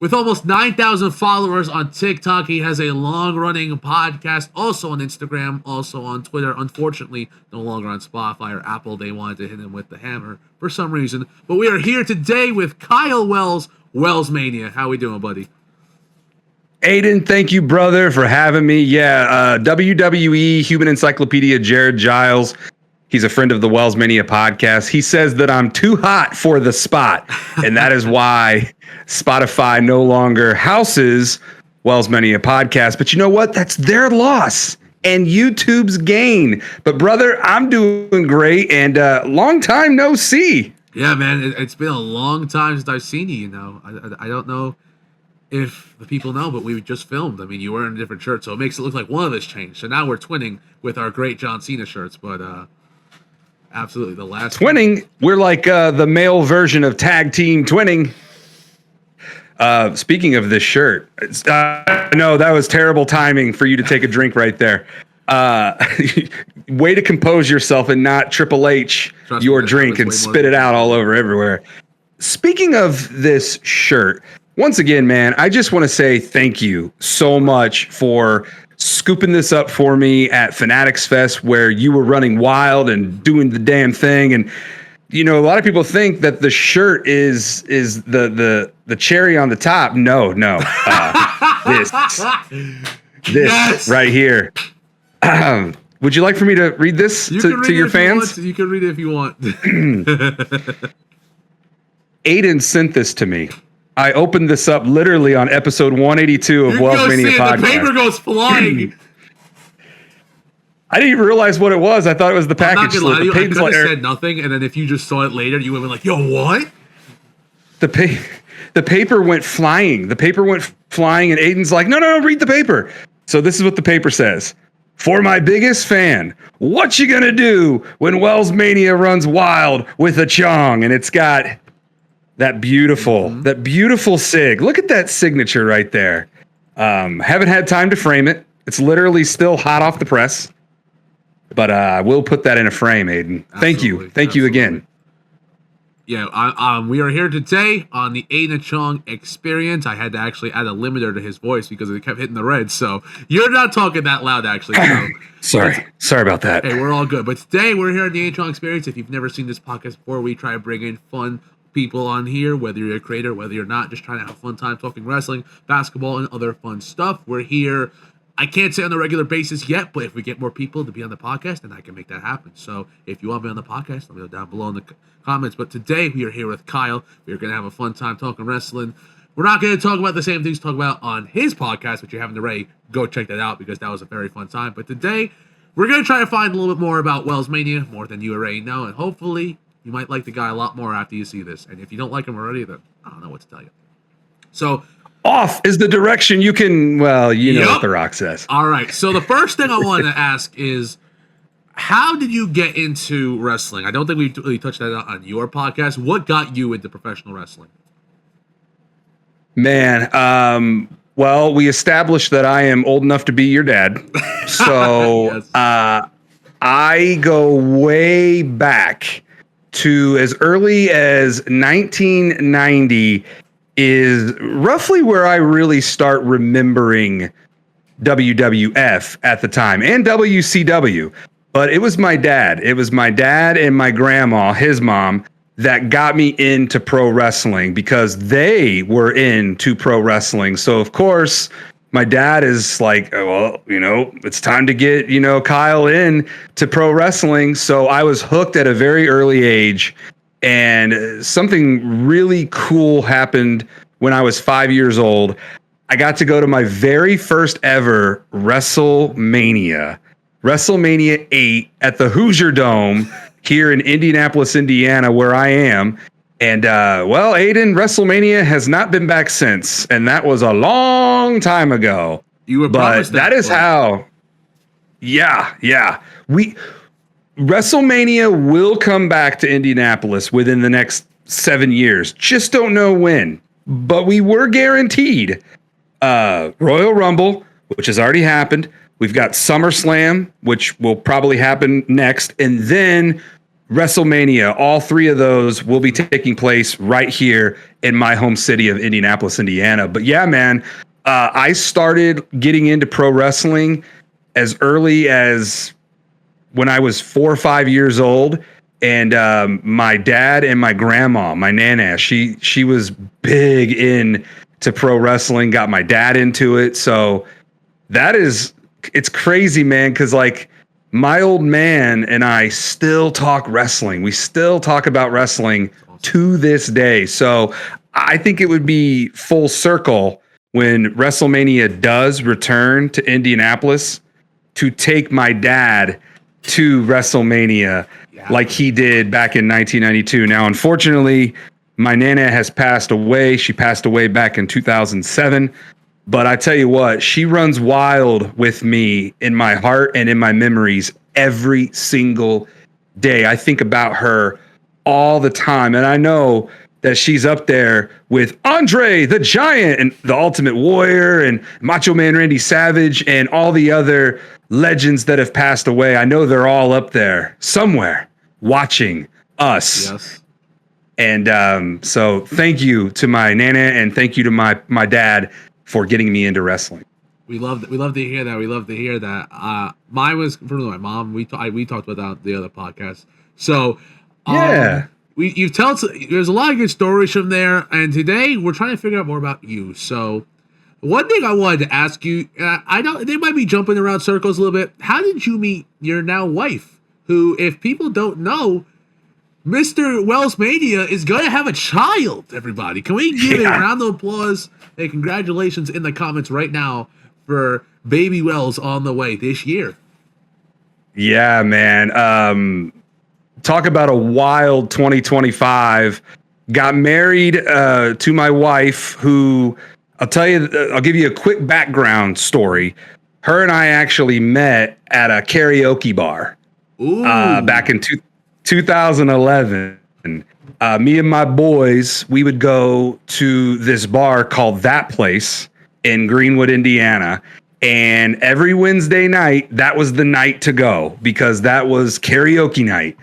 With almost 9,000 followers on TikTok, he has a long-running podcast, also on Instagram, also on Twitter. Unfortunately, no longer on Spotify or Apple. They wanted to hit him with the hammer for some reason. But we are here today with Kyle Wells, WellsMania. How we doing, buddy? Aiden, thank you, brother, for having me. Yeah, WWE Human Encyclopedia, Jared Giles. He's a friend of the WellsMania podcast. He says that I'm too hot for the spot, and that is why Spotify no longer houses WellsMania podcast. But you know what? That's their loss and YouTube's gain. But brother, I'm doing great, and long time no see. Yeah, man, it's been a long time since I've seen you. You know, I don't know if the people know, but we just filmed. I mean, you were in a different shirt, so it makes it look like one of us changed. So now we're twinning with our great John Cena shirts, but absolutely the last twinning. We're like the male version of tag team twinning. Speaking of this shirt, no, that was terrible timing for you to take a drink right there. Way to compose yourself and not Triple H your drink and spit it out all over everywhere. Speaking of this shirt, once again, man, I just want to say thank you so much for scooping this up for me at Fanatics Fest, where you were running wild and doing the damn thing. And you know, a lot of people think that the shirt is the cherry on the top. No. This yes! Right here. Would you like for me to read this to your fans? You can read it if you want. Aiden sent this to me. I opened this up literally on episode 182 of WellsMania podcast. The paper goes flying. I didn't even realize what it was. I thought it was the package slip. I could have said nothing, and then if you just saw it later, you would have been like, yo, what? The paper went flying. The paper went flying, and Aiden's like, no, read the paper. So this is what the paper says. For my biggest fan, what you gonna do when WellsMania runs wild with a chong? And it's got that beautiful sig. Look at that signature right there. Haven't had time to frame it. It's literally still hot off the press. But we'll put that in a frame, Aiden. Thank you. Thank you again. Yeah, we are here today on the AIDAN ACHONG experience. I had to actually add a limiter to his voice because it kept hitting the red. So you're not talking that loud, actually. So Sorry about that. Hey, we're all good. But today we're here on the AIDAN ACHONG experience. If you've never seen this podcast before, we try to bring in fun people on here, whether you're a creator, whether you're not, just trying to have a fun time talking wrestling, basketball, and other fun stuff. We're here. I can't say on a regular basis yet, but if we get more people to be on the podcast, then I can make that happen. So if you want to be on the podcast, let me know down below in the comments. But today we are here with Kyle. We're going to have a fun time talking wrestling. We're not going to talk about the same things to talk about on his podcast, but you haven't already, go check that out because that was a very fun time. But today we're going to try to find a little bit more about WellsMania, more than you already know, and hopefully you might like the guy a lot more after you see this. And if you don't like him already, then I don't know what to tell you. So off is the direction you can, well, you know what The Rock says. All right. So the first thing I wanted to ask is, how did you get into wrestling? I don't think we really touched that on your podcast. What got you into professional wrestling? Man, well, we established that I am old enough to be your dad. So yes. I go way back to as early as 1990 is roughly where I really start remembering WWF at the time and WCW. But it was my dad. It was my dad and my grandma, his mom, that got me into pro wrestling because they were into pro wrestling. So, of course, my dad is like, well, you know, it's time to get, you know, Kyle in to pro wrestling. So I was hooked at a very early age. And something really cool happened when I was 5 years old. I got to go to my very first ever WrestleMania 8 at the Hoosier Dome here in Indianapolis, Indiana, where I am. And, well, Aiden, WrestleMania has not been back since. And that was a long time ago. You were promised that is how. Yeah. WrestleMania will come back to Indianapolis within the next 7 years. Just don't know when. But we were guaranteed Royal Rumble, which has already happened. We've got SummerSlam, which will probably happen next. And then WrestleMania, all three of those will be taking place right here in my home city of Indianapolis, Indiana. But yeah, man, I started getting into pro wrestling as early as when I was 4 or 5 years old. And my dad and my grandma, my nana, she was big into pro wrestling, got my dad into it. So it's crazy, man, because like my old man and I still talk wrestling. We still talk about wrestling to this day. So I think it would be full circle when WrestleMania does return to Indianapolis to take my dad to WrestleMania like he did back in 1992. Now, unfortunately, my nana has passed away. She passed away back in 2007. But I tell you what, she runs wild with me in my heart and in my memories every single day. I think about her all the time. And I know that she's up there with Andre the Giant and the Ultimate Warrior and Macho Man Randy Savage and all the other legends that have passed away. I know they're all up there somewhere watching us. Yes. And so thank you to my nana and thank you to my dad for getting me into wrestling. We love to hear that. We love to hear that. Mine was from my mom. We talked about that on the other podcast. So yeah, there's a lot of good stories from there. And today we're trying to figure out more about you. So one thing I wanted to ask you, I know they might be jumping around circles a little bit. How did you meet your now wife, who, if people don't know, Mr. WellsMania is going to have a child, everybody. Can we give a round of applause and congratulations in the comments right now for baby Wells on the way this year? Yeah, man. Talk about a wild 2025. Got married to my wife, who I'll give you a quick background story. Her and I actually met at a karaoke bar back in 2011. Me and my boys, we would go to this bar called That Place in Greenwood, Indiana. And every Wednesday night, that was the night to go because that was karaoke night.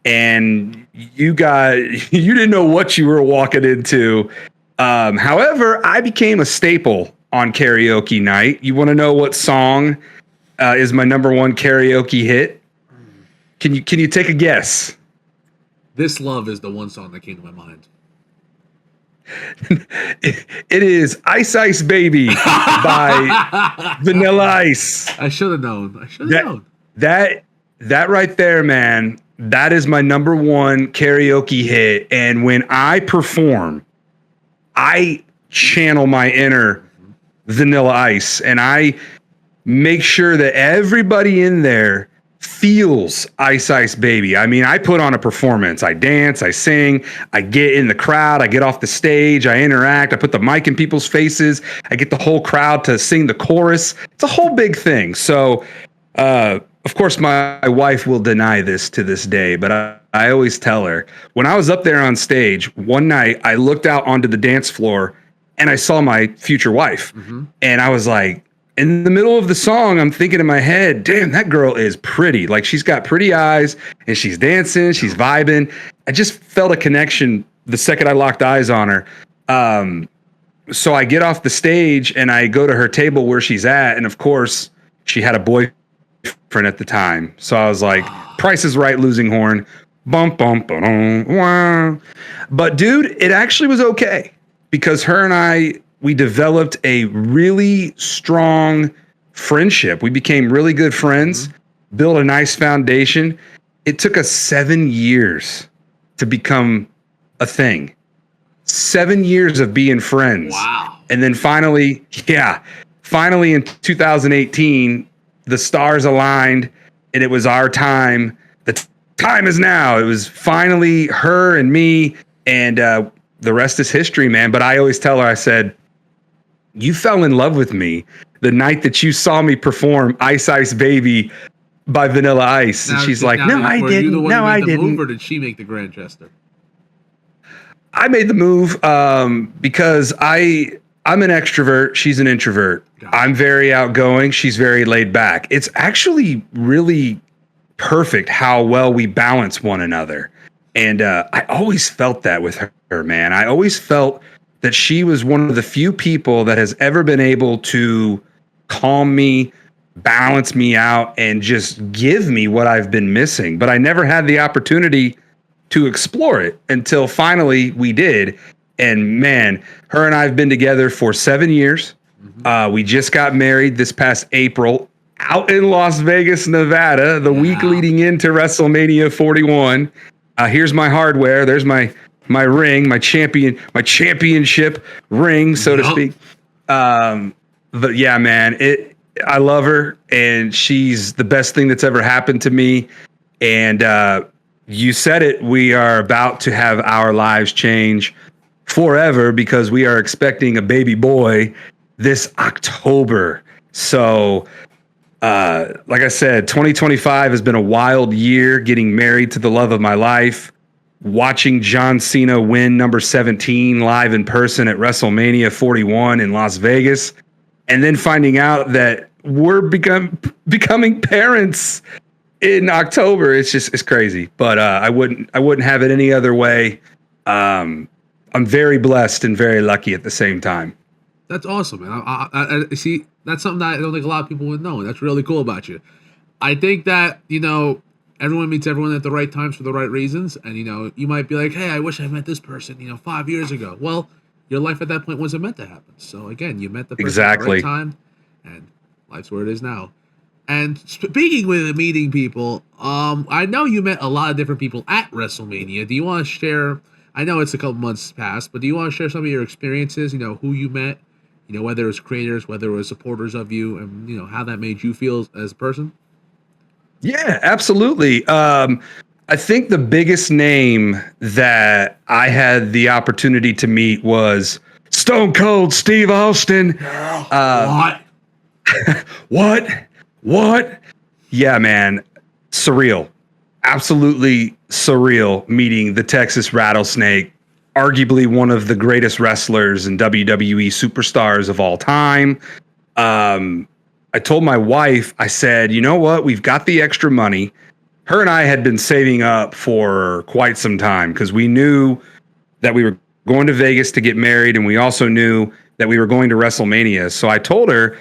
And you didn't know what you were walking into. However, I became a staple on karaoke night. You want to know what song is my number one karaoke hit? Can you take a guess? This Love is the one song that came to my mind. It is Ice Ice Baby by Vanilla Ice. I should have known. That right there, man, that is my number one karaoke hit. And when I perform, I channel my inner Vanilla Ice and I make sure that everybody in there feels Ice Ice Baby. I mean, I put on a performance. I dance, I sing, I get in the crowd, I get off the stage, I interact, I put the mic in people's faces, I get the whole crowd to sing the chorus. It's a whole big thing. So, of course, my wife will deny this to this day, but I always tell her, when I was up there on stage, one night I looked out onto the dance floor and I saw my future wife. Mm-hmm. And I was like, in the middle of the song, I'm thinking in my head, damn, that girl is pretty. Like, she's got pretty eyes and she's dancing, she's vibing. I just felt a connection the second I locked eyes on her. So I get off the stage and I go to her table where she's at. And of course, she had a boyfriend at the time. So I was like, Price is Right, losing horn. Bump, bump, wah. But dude, it actually was okay because her and I, we developed a really strong friendship. We became really good friends, built a nice foundation. It took us 7 years to become a thing. 7 years of being friends. Wow. And then finally in 2018, the stars aligned and it was our time. The time is now. It was finally her and me, and the rest is history, man. But I always tell her, I said, you fell in love with me the night that you saw me perform Ice Ice Baby by Vanilla Ice. And she's like, no, I didn't. No, I didn't. Or did she make the grand gesture? I made the move because I'm an extrovert. She's an introvert. I'm very outgoing. She's very laid back. It's actually really perfect how well we balance one another. And I always felt that with her, man. I always felt that she was one of the few people that has ever been able to calm me, balance me out, and just give me what I've been missing. But I never had the opportunity to explore it until finally we did. And man, her and I have been together for 7 years. We just got married this past April out in Las Vegas, Nevada, the week leading into WrestleMania 41. Here's my hardware. There's my ring, my championship ring, so to speak. But yeah, man, I love her, and she's the best thing that's ever happened to me. And you said it, we are about to have our lives change forever because we are expecting a baby boy this October. So, like I said, 2025 has been a wild year, getting married to the love of my life, watching John Cena win number 17 live in person at WrestleMania 41 in Las Vegas, and then finding out that we're becoming parents in October. It's crazy, but I wouldn't have it any other way. I'm very blessed and very lucky at the same time. That's awesome, man. I see. That's something that I don't think a lot of people would know, and that's really cool about you. I think that, everyone meets everyone at the right times for the right reasons, and you might be like, hey, I wish I met this person 5 years ago. Well, your life at that point wasn't meant to happen. So again, you met the person at the right time, and life's where it is now. And speaking with meeting people, I know you met a lot of different people at WrestleMania. Do you want to share? I know it's a couple months past, but do you want to share some of your experiences? Who you met, whether it was creators, whether it was supporters of you, and how that made you feel as a person. Yeah, absolutely. I think the biggest name that I had the opportunity to meet was Stone Cold Steve Austin. What? Yeah, man. Surreal. Absolutely surreal meeting the Texas Rattlesnake, arguably one of the greatest wrestlers and WWE superstars of all time. I told my wife, I said, you know what? We've got the extra money. Her and I had been saving up for quite some time because we knew that we were going to Vegas to get married, and we also knew that we were going to WrestleMania. So I told her,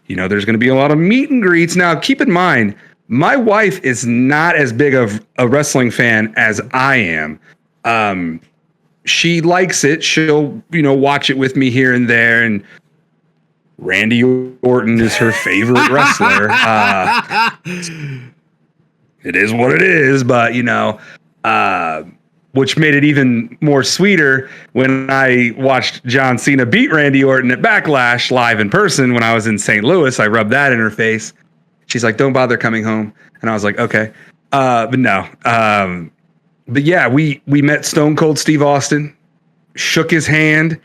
there's going to be a lot of meet and greets. Now, keep in mind, my wife is not as big of a wrestling fan as I am. She likes it. She'll, watch it with me here and there. And Randy Orton is her favorite wrestler. It is what it is, but which made it even more sweeter when I watched John Cena beat Randy Orton at Backlash live in person when I was in St. Louis. I rubbed that in her face. She's like, don't bother coming home. And I was like, okay. But no. But yeah, we met Stone Cold Steve Austin, shook his hand,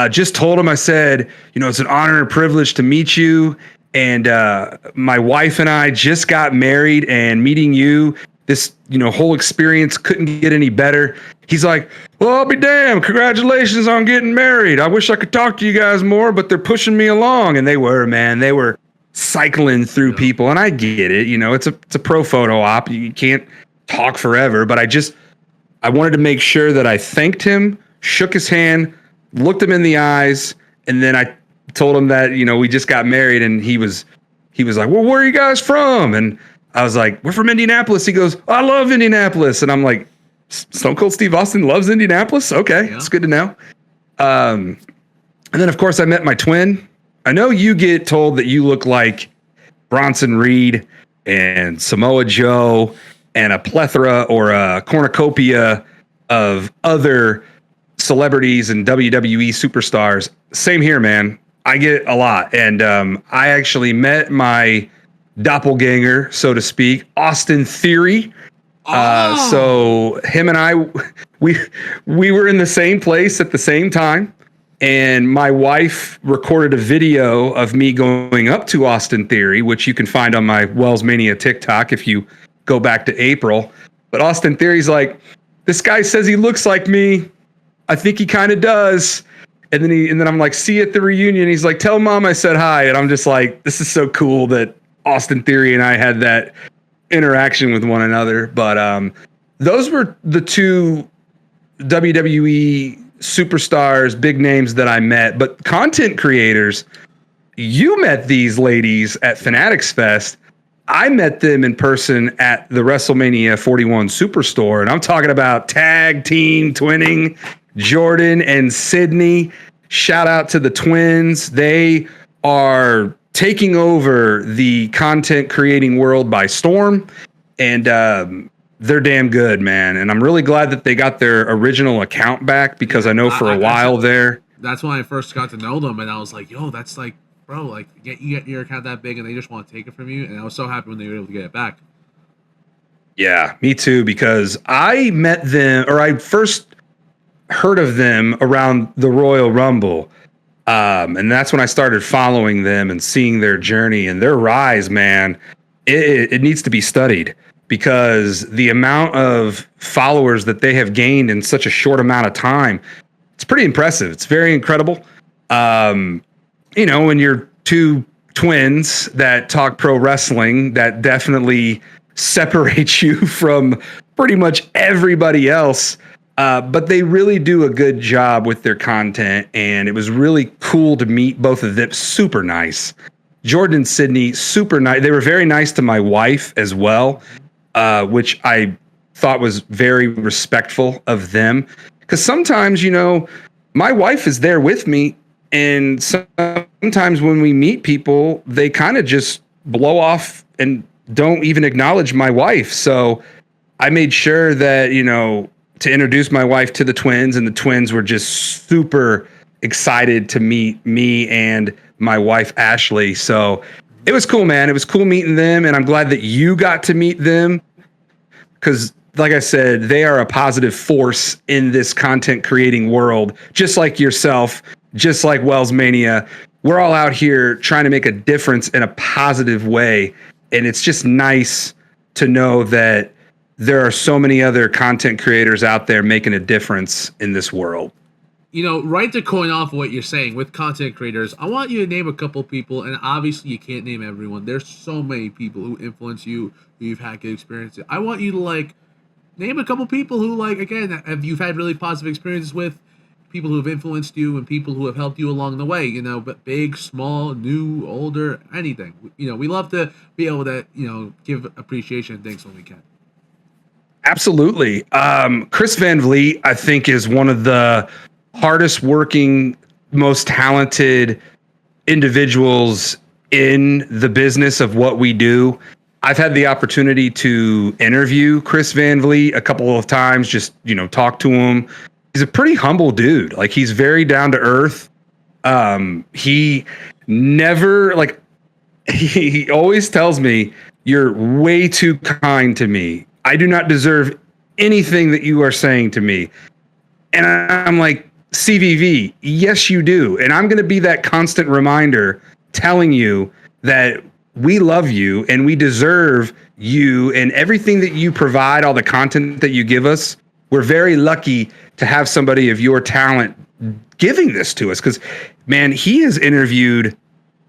just told him, I said, it's an honor and privilege to meet you. And my wife and I just got married, and meeting you, this, whole experience couldn't get any better. He's like, well, I'll be damned. Congratulations on getting married. I wish I could talk to you guys more, but they're pushing me along. And they were cycling through people. And I get it. It's a pro photo op. You can't talk forever, but I wanted to make sure that I thanked him, shook his hand, looked him in the eyes. And then I told him that, we just got married, and he was like, well, where are you guys from? And I was like, we're from Indianapolis. He goes, I love Indianapolis. And I'm like, Stone Cold Steve Austin loves Indianapolis? Okay, it's good to know. And then, of course, I met my twin. I know you get told that you look like Bronson Reed and Samoa Joe and a plethora or a cornucopia of other celebrities and WWE superstars. Same here, man. I get a lot. And I actually met my doppelganger, so to speak, Austin Theory. So him and I, we were in the same place at the same time. And my wife recorded a video of me going up to Austin Theory, which you can find on my WellsMania TikTok if you go back to April. But Austin Theory's like, this guy says he looks like me. I think he kind of does. And then I'm like, see you at the reunion. He's like, tell mom I said hi. And I'm just like, this is so cool that Austin Theory and I had that interaction with one another. But those were the two WWE superstars, big names that I met. But content creators, you met these ladies at Fanatics Fest. I met them in person at the WrestleMania 41 Superstore, and I'm talking about tag team twinning, Jordan and Sydney. Shout out to the twins. They are taking over the content creating world by storm, and they're damn good, man. And I'm really glad that they got their original account back, because I know for a while there. That's when I first got to know them, and I was like, yo, that's like, bro, like, you get your account that big and they just want to take it from you. And I was so happy when they were able to get it back. Yeah, me too, because I met them, or I first heard of them around the Royal Rumble. And that's when I started following them and seeing their journey and their rise, man. It needs to be studied, because the amount of followers that they have gained in such a short amount of time, it's pretty impressive. It's very incredible. When you're two twins that talk pro wrestling, that definitely separates you from pretty much everybody else. But they really do a good job with their content, and it was really cool to meet both of them. Super nice. Jordan and Sydney, super nice. They were very nice to my wife as well, which I thought was very respectful of them. Because sometimes, my wife is there with me, and sometimes when we meet people, they kind of just blow off and don't even acknowledge my wife. So I made sure that, to introduce my wife to the twins, and the twins were just super excited to meet me and my wife, Ashley. So it was cool, man. It was cool meeting them, and I'm glad that you got to meet them, because like I said, they are a positive force in this content creating world, just like yourself, just like WellsMania. We're all out here trying to make a difference in a positive way. And it's just nice to know that there are so many other content creators out there making a difference in this world. Right to coin off what you're saying with content creators, I want you to name a couple people, and obviously you can't name everyone. There's so many people who influence you, who you've had good experiences. I want you to name a couple people who you've had really positive experiences with, people who have influenced you and people who have helped you along the way, but big, small, new, older, anything. We love to be able to, give appreciation and thanks when we can. Absolutely. Chris Van Vliet, I think, is one of the hardest working, most talented individuals in the business of what we do. I've had the opportunity to interview Chris Van Vliet a couple of times, just, talk to him. He's a pretty humble dude. He's very down to earth. He never, he always tells me, you're way too kind to me. I do not deserve anything that you are saying to me. And I'm like, CVV, yes, you do. And I'm going to be that constant reminder telling you that we love you and we deserve you and everything that you provide, all the content that you give us. We're very lucky to have somebody of your talent giving this to us, because, man, he has interviewed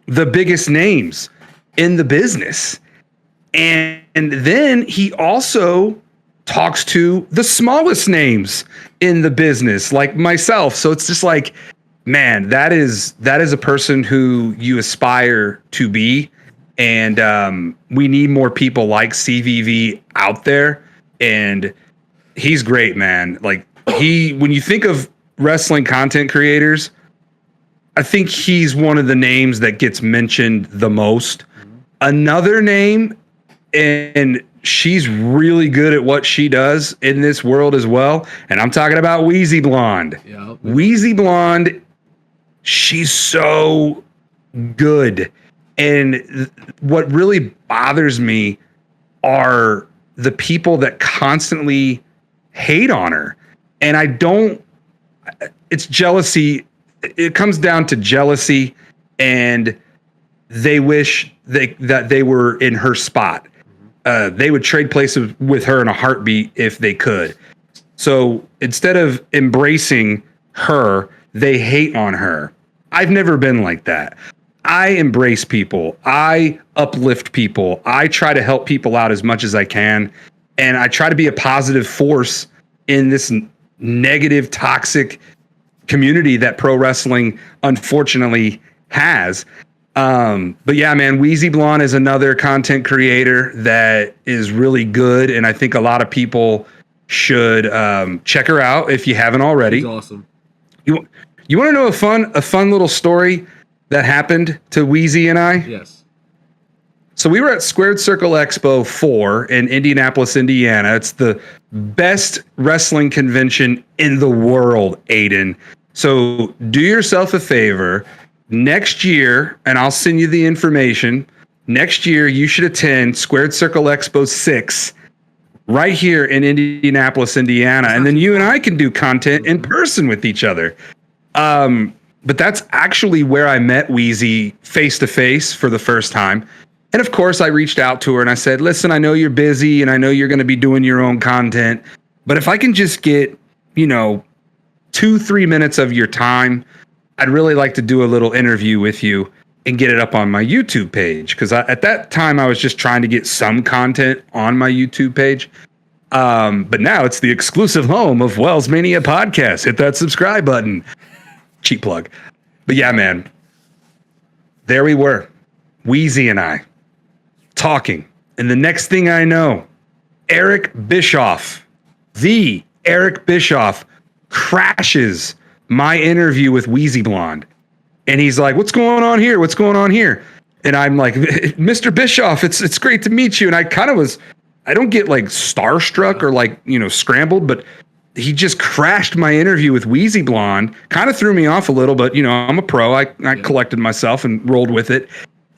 the biggest names in the business. And then he also talks to the smallest names in the business, like myself. So it's just like, man, that is a person who you aspire to be. And we need more people like CVV out there. And he's great, man. When you think of wrestling content creators, I think he's one of the names that gets mentioned the most. Another name, and she's really good at what she does in this world as well, and I'm talking about Wheezy Blonde. Yep. Wheezy Blonde, she's so good. And what really bothers me are the people that constantly hate on her. And it's jealousy. It comes down to jealousy, and they wish that they were in her spot. They would trade places with her in a heartbeat if they could. So instead of embracing her, they hate on her. I've never been like that. I embrace people. I uplift people. I try to help people out as much as I can. And I try to be a positive force in this negative, toxic community that pro wrestling unfortunately has. But yeah, man, Wheezy Blonde is another content creator that is really good. And I think a lot of people should check her out if you haven't already. She's awesome. You want to know a fun little story that happened to Wheezy and I? Yes. So we were at Squared Circle Expo 4 in Indianapolis, Indiana. It's the best wrestling convention in the world, Aiden. So do yourself a favor. Next year, and I'll send you the information, next year you should attend Squared Circle Expo 6 right here in Indianapolis, Indiana. And then you and I can do content in person with each other. But that's actually where I met Wheezy face to face for the first time. And of course, I reached out to her and I said, listen, I know you're busy and I know you're going to be doing your own content, but if I can just get, 2-3 minutes of your time, I'd really like to do a little interview with you and get it up on my YouTube page. Because at that time, I was just trying to get some content on my YouTube page. But now it's the exclusive home of WellsMania Podcast. Hit that subscribe button. Cheap plug. But yeah, man, there we were, Wheezy and I talking. And the next thing I know, Eric Bischoff, the Eric Bischoff, crashes my interview with Wheezy Blonde. And he's like, what's going on here? What's going on here? And I'm like, Mr. Bischoff, it's great to meet you. And I kind of was, I don't get like starstruck or like, scrambled, but he just crashed my interview with Wheezy Blonde, kind of threw me off a little, but I'm a pro. I collected myself and rolled with it.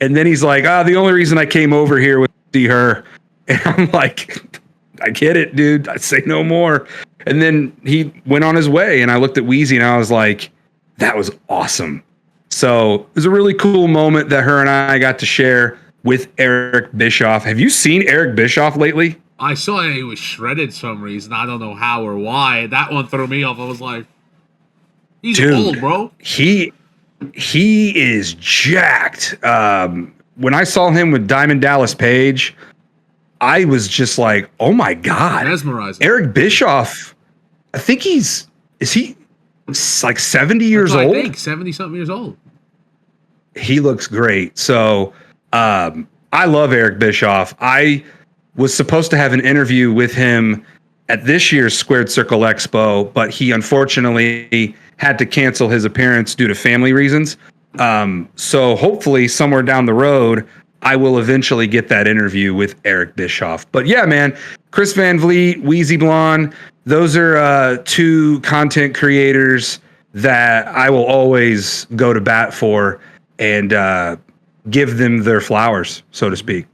And then he's like, the only reason I came over here was to see her. And I'm like, I get it, dude. I say no more. And then he went on his way and I looked at Wheezy and I was like, that was awesome. So it was a really cool moment that her and I got to share with Eric Bischoff. Have you seen Eric Bischoff lately? I saw he was shredded some reason. I don't know how or why. That one threw me off. I was like, he's old, bro. He is jacked. When I saw him with Diamond Dallas Page, I was just like, oh my God. Mesmerizing. Eric Bischoff, I think is he like 70 years old? I think 70-something years old. He looks great. So I love Eric Bischoff. I was supposed to have an interview with him at this year's Squared Circle Expo, but he unfortunately had to cancel his appearance due to family reasons. So hopefully somewhere down the road, I will eventually get that interview with Eric Bischoff. But yeah, man, Chris Van Vliet, Wheezy Blonde, those are two content creators that I will always go to bat for and give them their flowers, so to speak.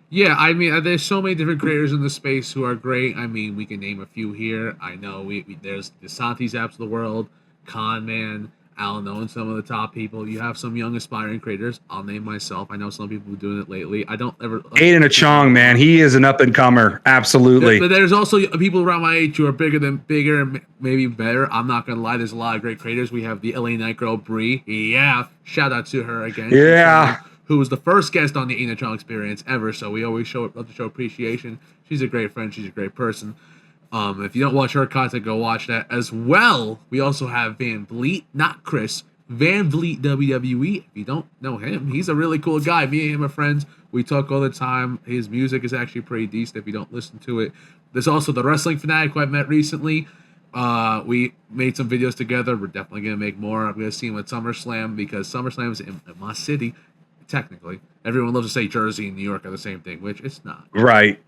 Yeah, I mean, there's so many different creators in the space who are great. I mean, we can name a few here. I know there's the Santi's apps of the world, Con Man, Alan Owen, some of the top people. You have some young aspiring creators. I'll name myself. I know some people are doing it lately. I don't ever. AIDAN ACHONG, man, he is an up and comer. Absolutely. But there's also people around my age who are bigger and maybe better. I'm not gonna lie. There's a lot of great creators. We have the LA Night Girl Bree. Yeah, shout out to her again. Yeah. Who was the first guest on the AIDAN ACHONG experience ever? So we always love to show appreciation. She's a great friend. She's a great person. If you don't watch her content, go watch that as well. We also have Van Vliet, not Chris, Van Vliet WWE. If you don't know him, he's a really cool guy. Me and him are friends. We talk all the time. His music is actually pretty decent if you don't listen to it. There's also the Wrestling Fanatic who I met recently. We made some videos together. We're definitely going to make more. I'm going to see him at SummerSlam because SummerSlam is in my city, technically. Everyone loves to say Jersey and New York are the same thing, which it's not. Right.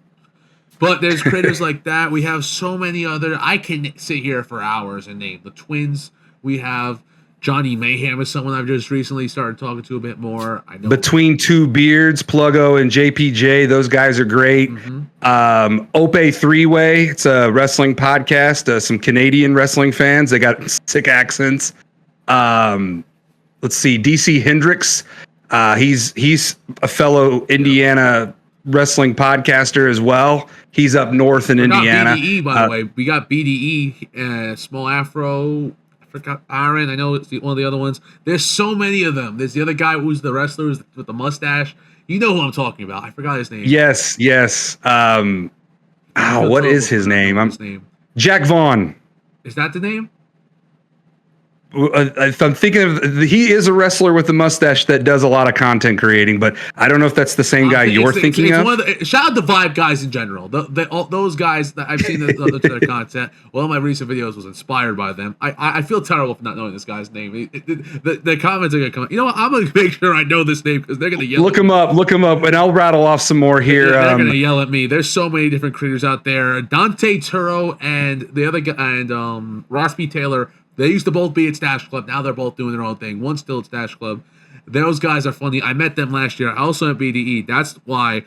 But there's creators like that. We have so many other. I can sit here for hours and name the Twins. We have Johnny Mayhem is someone I've just recently started talking to a bit more. I know Between Two Beards, Pluggo and JPJ, those guys are great. Mm-hmm. Ope Three-Way, it's a wrestling podcast. Some Canadian wrestling fans. They got sick accents. Let's see, DC Hendricks. He's a fellow Indiana wrestling podcaster as well. He's up north in Indiana. BDE, by the way. We got BDE, Small Afro. I forgot Aaron. I know it's one of the other ones. There's so many of them. There's the other guy who's the wrestler with the mustache. You know who I'm talking about. I forgot his name. Yes. What is his name? Jack Vaughn. Is that the name? If I'm thinking of, he is a wrestler with a mustache that does a lot of content creating, but I don't know if that's the same guy you're thinking of. Shout out to Vibe guys in general. Those guys that I've seen their content. One of my recent videos was inspired by them. I feel terrible for not knowing this guy's name. The comments are gonna come. You know what? I'm gonna make sure I know this name because they're gonna yell. Look him up, and I'll rattle off some more here. They're gonna yell at me. There's so many different creators out there. Dante Turo and the other guy and Ross B. Taylor. They used to both be at Stash Club. Now they're both doing their own thing. One's still at Stash Club. Those guys are funny. I met them last year. I also at BDE. That's why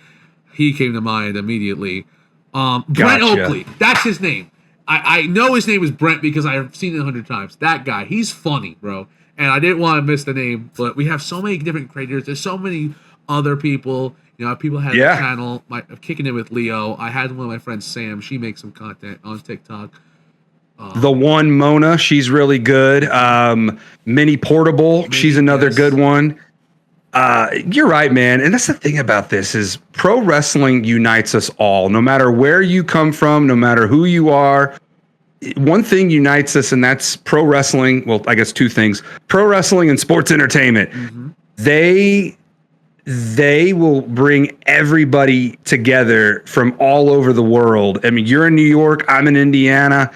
he came to mind immediately. Brent Oakley. That's his name. I know his name is Brent because I've seen it 100 times. That guy. He's funny, bro. And I didn't want to miss the name. But we have so many different creators. There's so many other people. You know, people have a channel. Kicking It with Leo. I had one of my friends, Sam. She makes some content on TikTok. The one Mona, she's really good. Mini Portable, she's another good one. You're right, man. And that's the thing about this is pro wrestling unites us all. No matter where you come from, no matter who you are, one thing unites us, and that's pro wrestling. Well, I guess two things: pro wrestling and sports entertainment. Mm-hmm. They will bring everybody together from all over the world. I mean, you're in New York, I'm in Indiana.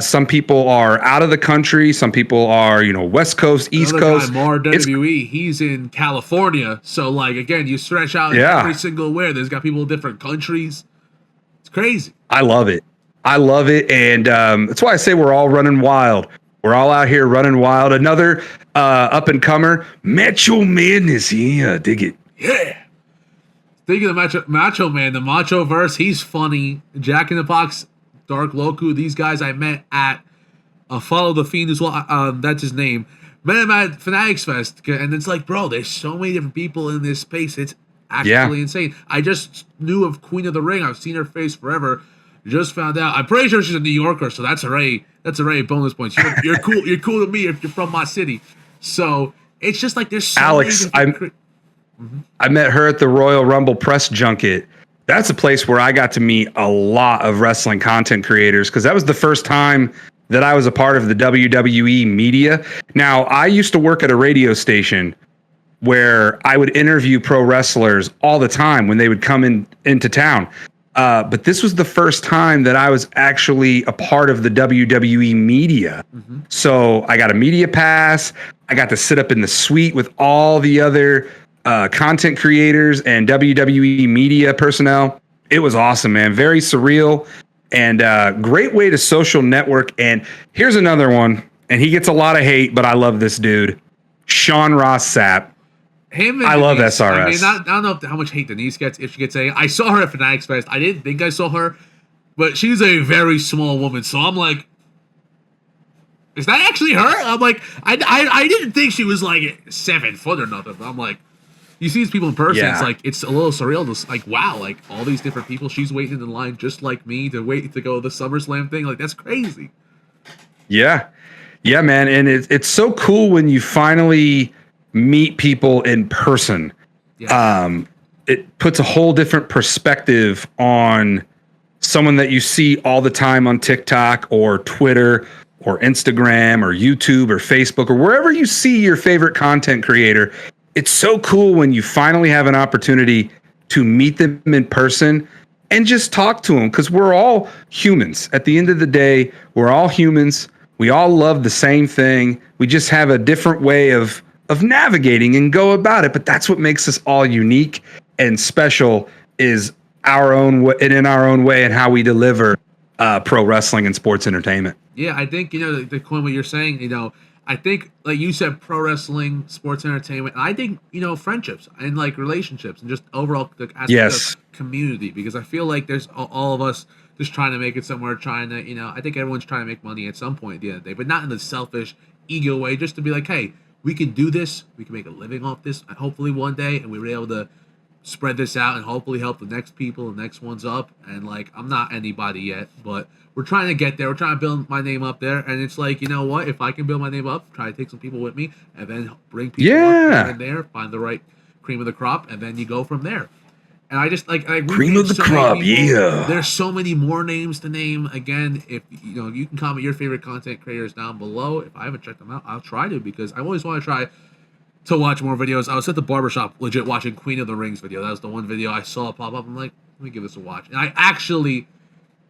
Some people are out of the country. Some people are, West Coast, East Coast. More WWE. He's in California. So, again, you stretch out every single where. There's got people in different countries. It's crazy. I love it. And that's why I say we're all running wild. We're all out here running wild. Another up-and-comer, Macho Madness. Yeah, dig it. Yeah. Speaking of Macho Man, the Macho Verse, he's funny. Jack in the Box, Dark Loku, these guys I met at Follow the Fiend as well. That's his name. Met him at Fanatics Fest, and it's bro, there's so many different people in this space. It's actually insane. I just knew of Queen of the Ring. I've seen her face forever. Just found out. I'm pretty sure she's a New Yorker, so that's already bonus points. You're cool. You're cool to me if you're from my city. So it's just there's so Alex. I met her at the Royal Rumble press junket. That's a place where I got to meet a lot of wrestling content creators because that was the first time that I was a part of the WWE media. Now, I used to work at a radio station where I would interview pro wrestlers all the time when they would come into town. But this was the first time that I was actually a part of the WWE media. Mm-hmm. So I got a media pass. I got to sit up in the suite with all the other content creators and WWE media personnel. It was awesome, man. Very surreal and great way to social network. And here's another one, and he gets a lot of hate, but I love this dude, Sean Ross Sapp. I love SRS. I mean, I don't know how much hate Denise gets, if she gets any. I saw her at Fanatics Fest. I didn't think I saw her, but she's a very small woman. So I'm like, is that actually her? I'm like, I didn't think she was 7 foot or nothing. But I'm like, you see these people in person, it's a little surreal. Just wow, all these different people. She's waiting in the line just like me to wait to go to the SummerSlam thing. That's crazy. Yeah, man, and it's so cool when you finally meet people in person. Yeah. It puts a whole different perspective on someone that you see all the time on TikTok or Twitter or Instagram or YouTube or Facebook or wherever you see your favorite content creator. It's so cool when you finally have an opportunity to meet them in person and just talk to them because we're all humans. At the end of the day, we're all humans. We all love the same thing. We just have a different way of navigating and go about it. But that's what makes us all unique and special is our own way and in our own way and how we deliver pro wrestling and sports entertainment. Yeah, I think, the coin what you're saying, I think, like you said, pro wrestling, sports entertainment. I think, friendships and relationships and just overall yes. of community, because I feel like there's all of us just trying to make it somewhere, trying to, I think everyone's trying to make money at some point at the end of the day, but not in the selfish ego way, just to be like, hey, we can do this. We can make a living off this, hopefully one day, and we were able to spread this out and hopefully help the next people, the next ones up. And like, I'm not anybody yet, but we're trying to get there. We're trying to build my name up there. And it's like, you know what? If I can build my name up, try to take some people with me, and then bring people up here and there, find the right cream of the crop, and then you go from there. And I just like cream of the crop, yeah. There's so many more names to name. Again, if you know, you can comment your favorite content creators down below. If I haven't checked them out, I'll try to, because I always want to try to watch more videos. I was at the barbershop legit watching Queen of the Rings video. That was the one video I saw pop up. I'm like, let me give this a watch. And I actually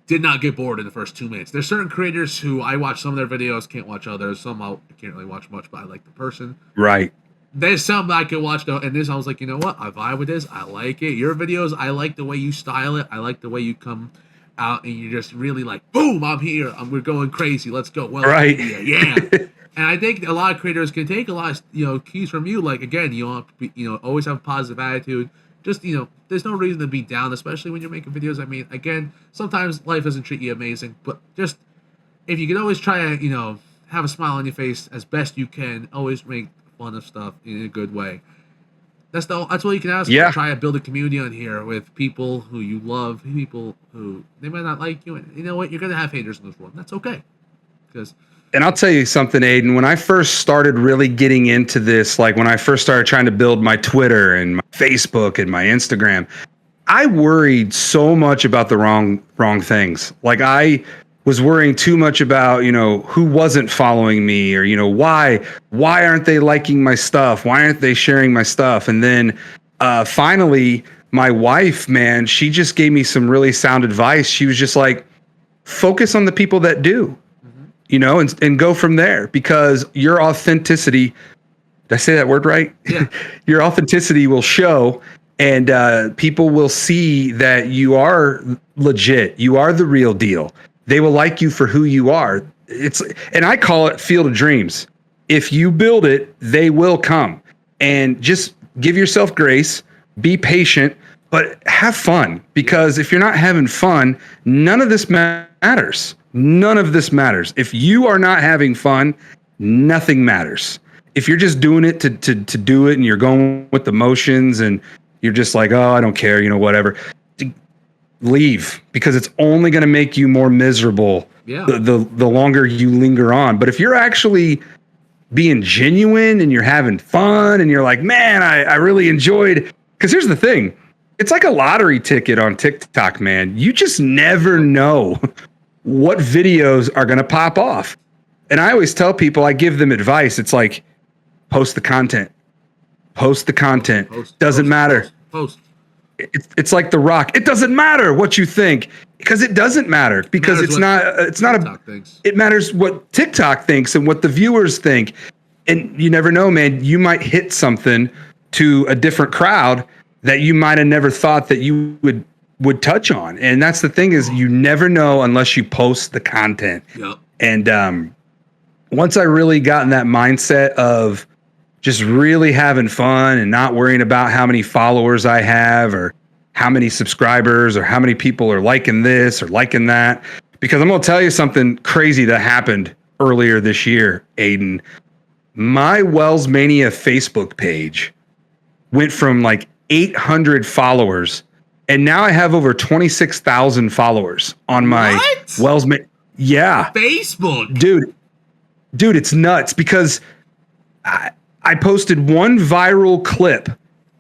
did not get bored in the first 2 minutes. There's certain creators who I watch some of their videos, can't watch others. Some I can't really watch much, but I like the person. Right. There's some I can watch though, and this I was like, you know what? I vibe with this. I like it. Your videos, I like the way you style it. I like the way you come out and you're just really like, boom, I'm here. We're going crazy. Let's go. Well, right. Yeah. And I think a lot of creators can take a lot of, keys from you. Like, again, you want to be, always have a positive attitude. Just, there's no reason to be down, especially when you're making videos. I mean, again, sometimes life doesn't treat you amazing, but just if you can always try to, have a smile on your face as best you can, always make fun of stuff in a good way. That's all you can ask for. Try to build a community on here with people who you love, people who they might not like you, and you know what? You're gonna have haters in this world. That's okay. And I'll tell you something, Aiden. When I first started really getting into this, like when I first started trying to build my Twitter and my Facebook and my Instagram, I worried so much about the wrong things. Like I was worrying too much about, who wasn't following me, or, why aren't they liking my stuff? Why aren't they sharing my stuff? And then finally, my wife, man, she just gave me some really sound advice. She was just like, focus on the people that do, and go from there, because your authenticity, did I say that word right? Yeah. Your authenticity will show, and people will see that you are legit. You are the real deal. They will like you for who you are. And I call it Field of Dreams. If you build it, they will come. And just give yourself grace, be patient, but have fun. Because if you're not having fun, none of this matters. None of this matters. If you are not having fun, nothing matters. If you're just doing it to do it, and you're going with the motions, and you're just like, oh, I don't care, whatever. Leave, because it's only going to make you more miserable the longer you linger on. But if you're actually being genuine and you're having fun and you're like, man, I really enjoyed, because here's the thing, it's like a lottery ticket on TikTok, man. You just never know what videos are going to pop off. And I always tell people, I give them advice. It's like, post the content. Doesn't matter. It's like The Rock. It doesn't matter what you think, because it doesn't matter, because it matters what TikTok thinks and what the viewers think. And you never know, man, you might hit something to a different crowd that you might have never thought that you would touch on. And that's the thing, is you never know unless you post the content. Yep. And once I really got in that mindset of just really having fun and not worrying about how many followers I have, or how many subscribers, or how many people are liking this or liking that. Because I'm going to tell you something crazy that happened earlier this year, Aiden. My WellsMania Facebook page went from like 800 followers, and now I have over 26,000 followers on my WellsMania. Yeah. Facebook. Dude, it's nuts, because I posted one viral clip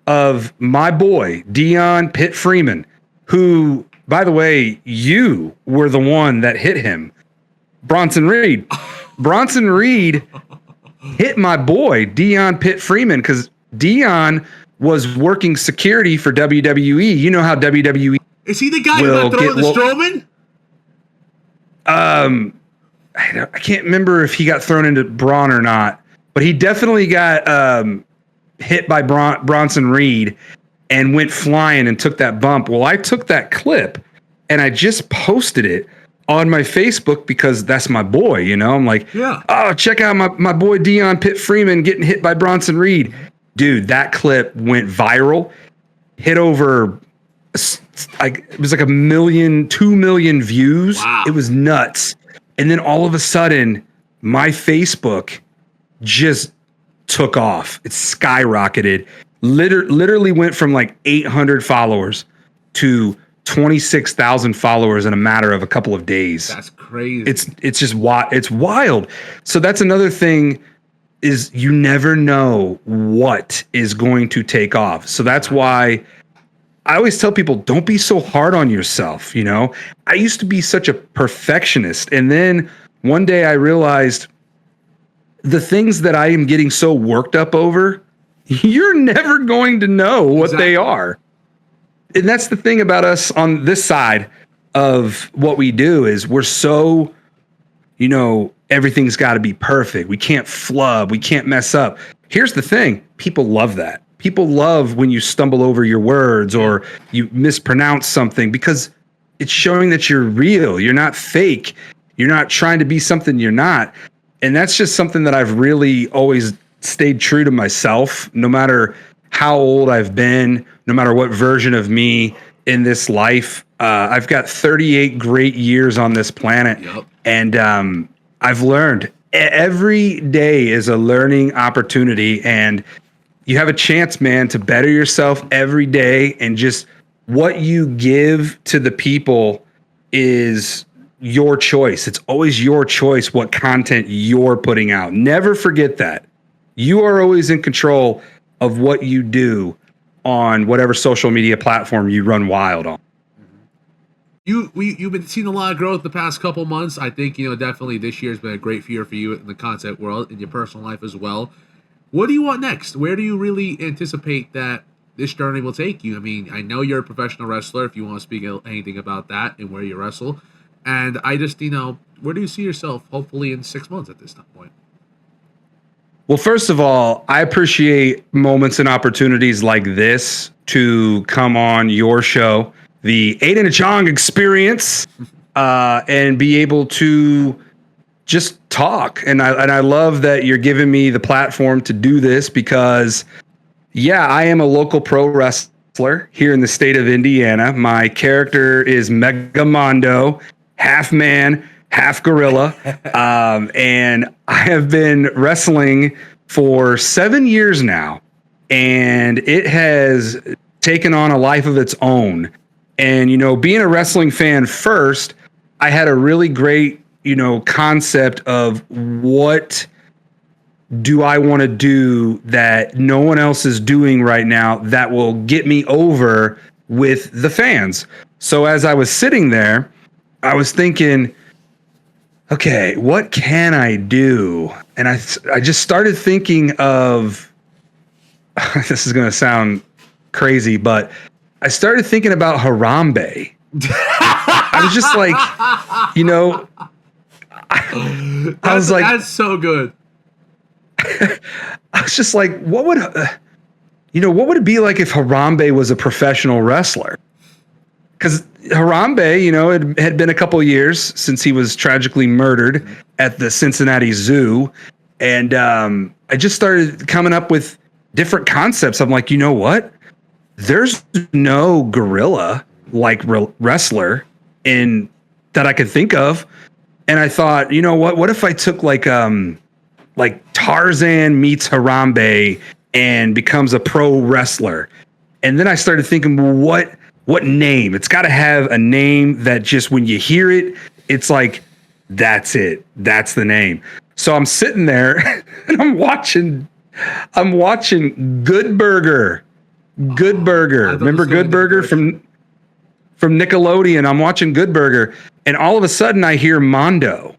of my boy, Dion Pitt Freeman, who, by the way, you were the one that hit him. Bronson Reed. Bronson Reed hit my boy, Dion Pitt Freeman, because Dion was working security for WWE. You know how WWE... Is he the guy who got thrown the Strowman? I can't remember if he got thrown into Braun or not. But he definitely got hit by Bronson Reed and went flying and took that bump. Well, I took that clip and I just posted it on my Facebook, because that's my boy, I'm like, oh, check out my boy Dion Pitt Freeman getting hit by Bronson Reed. Dude, that clip went viral, hit over, it was like 1 million, 2 million views. Wow. It was nuts. And then all of a sudden, my Facebook just took off. It skyrocketed. Literally went from like 800 followers to 26,000 followers in a matter of a couple of days. That's crazy. It's just it's wild. So that's another thing, is you never know what is going to take off. So that's why I always tell people, don't be so hard on yourself. You know, I used to be such a perfectionist. And then one day I realized the things that I am getting so worked up over, you're never going to know what they are. And that's the thing about us on this side of what we do, is we're so, you know, everything's got to be perfect. We can't flub. We can't mess up. Here's the thing. People love that. People love when you stumble over your words or you mispronounce something, because it's showing that you're real. You're not fake. You're not trying to be something you're not. And that's just something that I've really always stayed true to myself, no matter how old I've been, no matter what version of me in this life. I've got 38 great years on this planet. Yep. And I've learned. Every day is a learning opportunity, and you have a chance, man, to better yourself every day. And just what you give to the people is your choice. It's always your choice what content you're putting out. Never forget that. You are always in control of what you do on whatever social media platform you run wild on. You've been seeing a lot of growth the past couple months. I think, you know, definitely this year's been a great year for you in the content world, in your personal life as well. What do you want next? Where do you really anticipate that this journey will take you? I mean, I know you're a professional wrestler, if you want to speak anything about that and where you wrestle. And I just, you know, where do you see yourself hopefully in 6 months at this point? Well, first of all, I appreciate moments and opportunities like this to come on your show, the AIDAN ACHONG experience, and be able to just talk. And I love that you're giving me the platform to do this, because, yeah, I am a local pro wrestler here in the state of Indiana. My character is Mega Mondo, half man, half gorilla. And I have been wrestling for 7 years now, and it has taken on a life of its own. And, you know, being a wrestling fan first, I had a really great, you know, concept of what do I want to do that no one else is doing right now that will get me over with the fans. So as I was sitting there, I was thinking, okay, what can I do? And I just started thinking of, this is going to sound crazy, but I started thinking about Harambe. I was just like, you know, I was like, that's so good. I was just like, what would it be like if Harambe was a professional wrestler? Because Harambe, you know, it had been a couple of years since he was tragically murdered at the Cincinnati Zoo. And I just started coming up with different concepts. I'm like, you know what? There's no gorilla like wrestler in that I could think of. And I thought, you know what if I took like Tarzan meets Harambe and becomes a pro wrestler? And then I started thinking, well, what name? It's got to have a name that just when you hear it, it's like, that's it. That's the name. So I'm sitting there and I'm watching Good Burger. Good Burger. Remember Good Burger from Nickelodeon? I'm watching Good Burger, and all of a sudden I hear Mondo.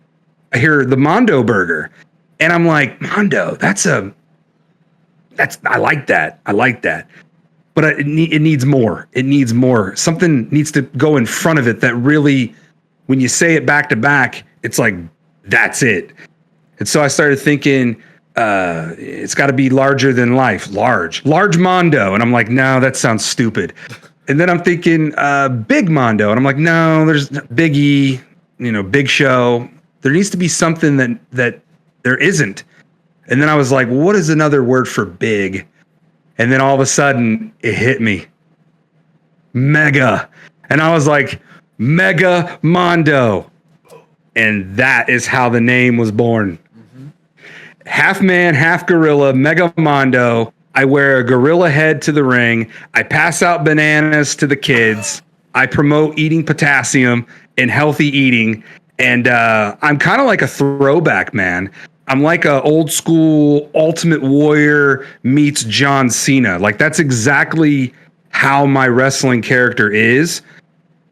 I hear the Mondo burger, and I'm like, Mondo, I like that. I like that. But it needs more. It needs more. Something needs to go in front of it that really, when you say it back to back, it's like, that's it. And so I started thinking, it's got to be larger than life. Large Mondo. And I'm like, no, that sounds stupid. And then I'm thinking, Big Mondo. And I'm like, no, there's Big E, you know, Big Show. There needs to be something that there isn't. And then I was like, well, what is another word for big? And then all of a sudden it hit me. Mega. And I was like, Mega Mondo. And that is how the name was born. half man, half gorilla, Mega Mondo. I wear a gorilla head to the ring. I pass out bananas to the kids. I promote eating potassium and healthy eating. And I'm kind of like a throwback, man. I'm like a old school Ultimate Warrior meets John Cena. Like that's exactly how my wrestling character is.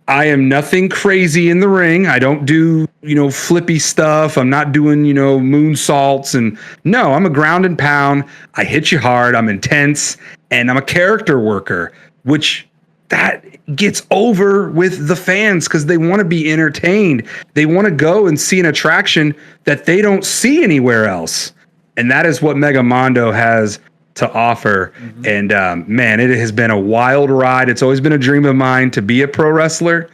I am nothing crazy in the ring. I don't do, flippy stuff. I'm not doing, moonsaults. And no, I'm a ground and pound. I hit you hard. I'm intense. And I'm a character worker, which that gets over with the fans because they want to be entertained. They want to go and see an attraction that they don't see anywhere else. And that is what Mega Mondo has to offer. Mm-hmm. And man, it has been a wild ride. It's always been a dream of mine to be a pro wrestler.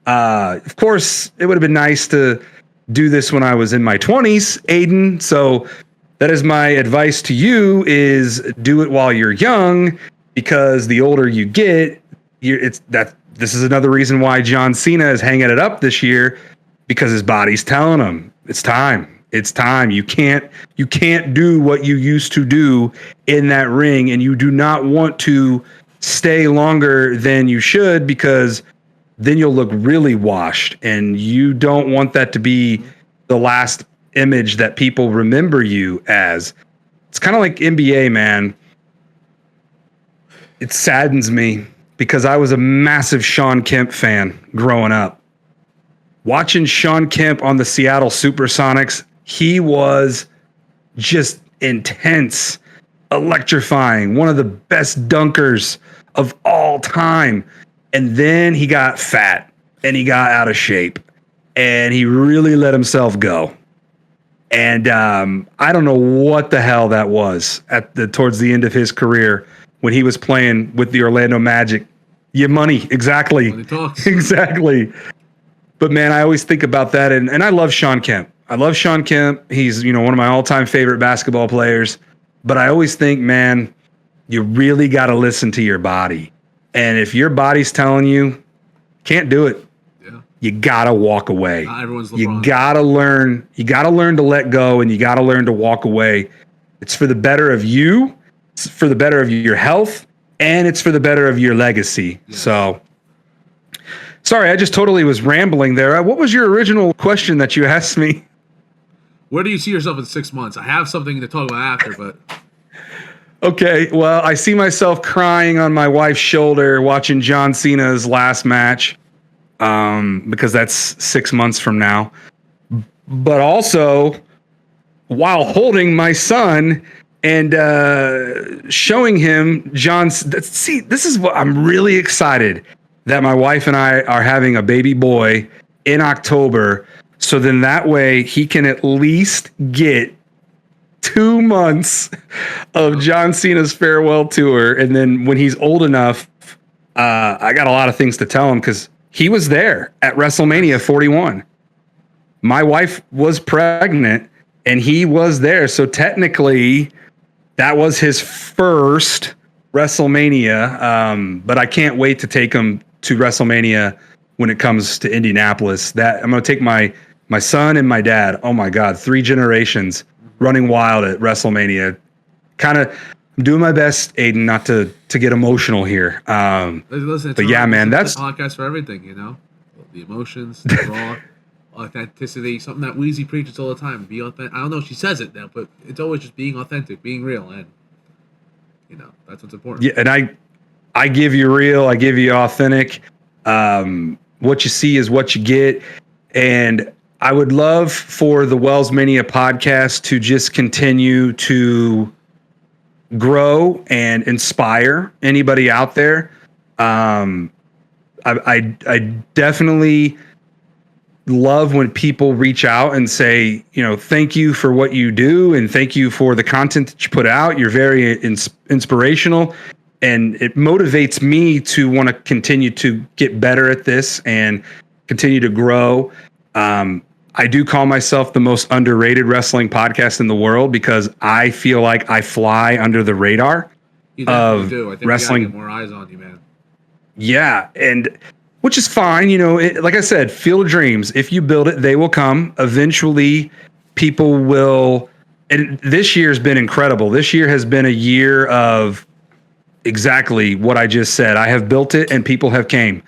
Of course, it would have been nice to do this when I was in my 20s, Aiden. So that is my advice to you: is do it while you're young, because the older you get, this is another reason why John Cena is hanging it up this year, because his body's telling him it's time. It's time. You can't do what you used to do in that ring, and you do not want to stay longer than you should, because then you'll look really washed, and you don't want that to be the last image that people remember you as. It's kind of like NBA, man. It saddens me because I was a massive Shawn Kemp fan growing up. Watching Shawn Kemp on the Seattle Supersonics, he was just intense, electrifying, one of the best dunkers of all time. And then he got fat and he got out of shape and he really let himself go. And I don't know what the hell that was towards the end of his career when he was playing with the Orlando Magic. Yeah, money, exactly. Money talks. Exactly. But man, I always think about that, and I love Shawn Kemp. I love Shawn Kemp. He's, one of my all-time favorite basketball players. But I always think, man, you really got to listen to your body. And if your body's telling you can't do it, you got to walk away. Not everyone's LeBron. You got to learn to let go, and you got to learn to walk away. It's for the better of you, it's for the better of your health, and it's for the better of your legacy. Yeah. So sorry, I just totally was rambling there. What was your original question that you asked me? Where do you see yourself in 6 months? I have something to talk about after, but... Okay, well, I see myself crying on my wife's shoulder watching John Cena's last match, because that's 6 months from now. But also, while holding my son and showing him see, this is what I'm really excited that my wife and I are having a baby boy in October. So then that way he can at least get 2 months of John Cena's farewell tour. And then when he's old enough, I got a lot of things to tell him, because he was there at WrestleMania 41. My wife was pregnant and he was there. So technically that was his first WrestleMania. But I can't wait to take him to WrestleMania when it comes to Indianapolis. That I'm going to take my son and my dad. Oh my God, 3 generations running wild at WrestleMania. Kind of doing my best, Aiden, not to get emotional here. Listen, but yeah, man, that's a podcast for everything, the emotions, the raw authenticity, something that Weezy preaches all the time. Be authentic. I don't know if she says it now, but it's always just being authentic, being real, and that's what's important. Yeah, and I give you real, I give you authentic. What you see is what you get, and I would love for the WellsMania podcast to just continue to grow and inspire anybody out there. I definitely love when people reach out and say, thank you for what you do, and thank you for the content that you put out. You're very inspirational, and it motivates me to want to continue to get better at this and continue to grow. I do call myself the most underrated wrestling podcast in the world, because I feel like I fly under the radar of do. I think wrestling. We gotta get more eyes on you, man. Yeah, and which is fine. Like I said, Field of Dreams. If you build it, they will come. Eventually, people will And this year's been incredible. This year has been a year of exactly what I just said. I have built it and people have came.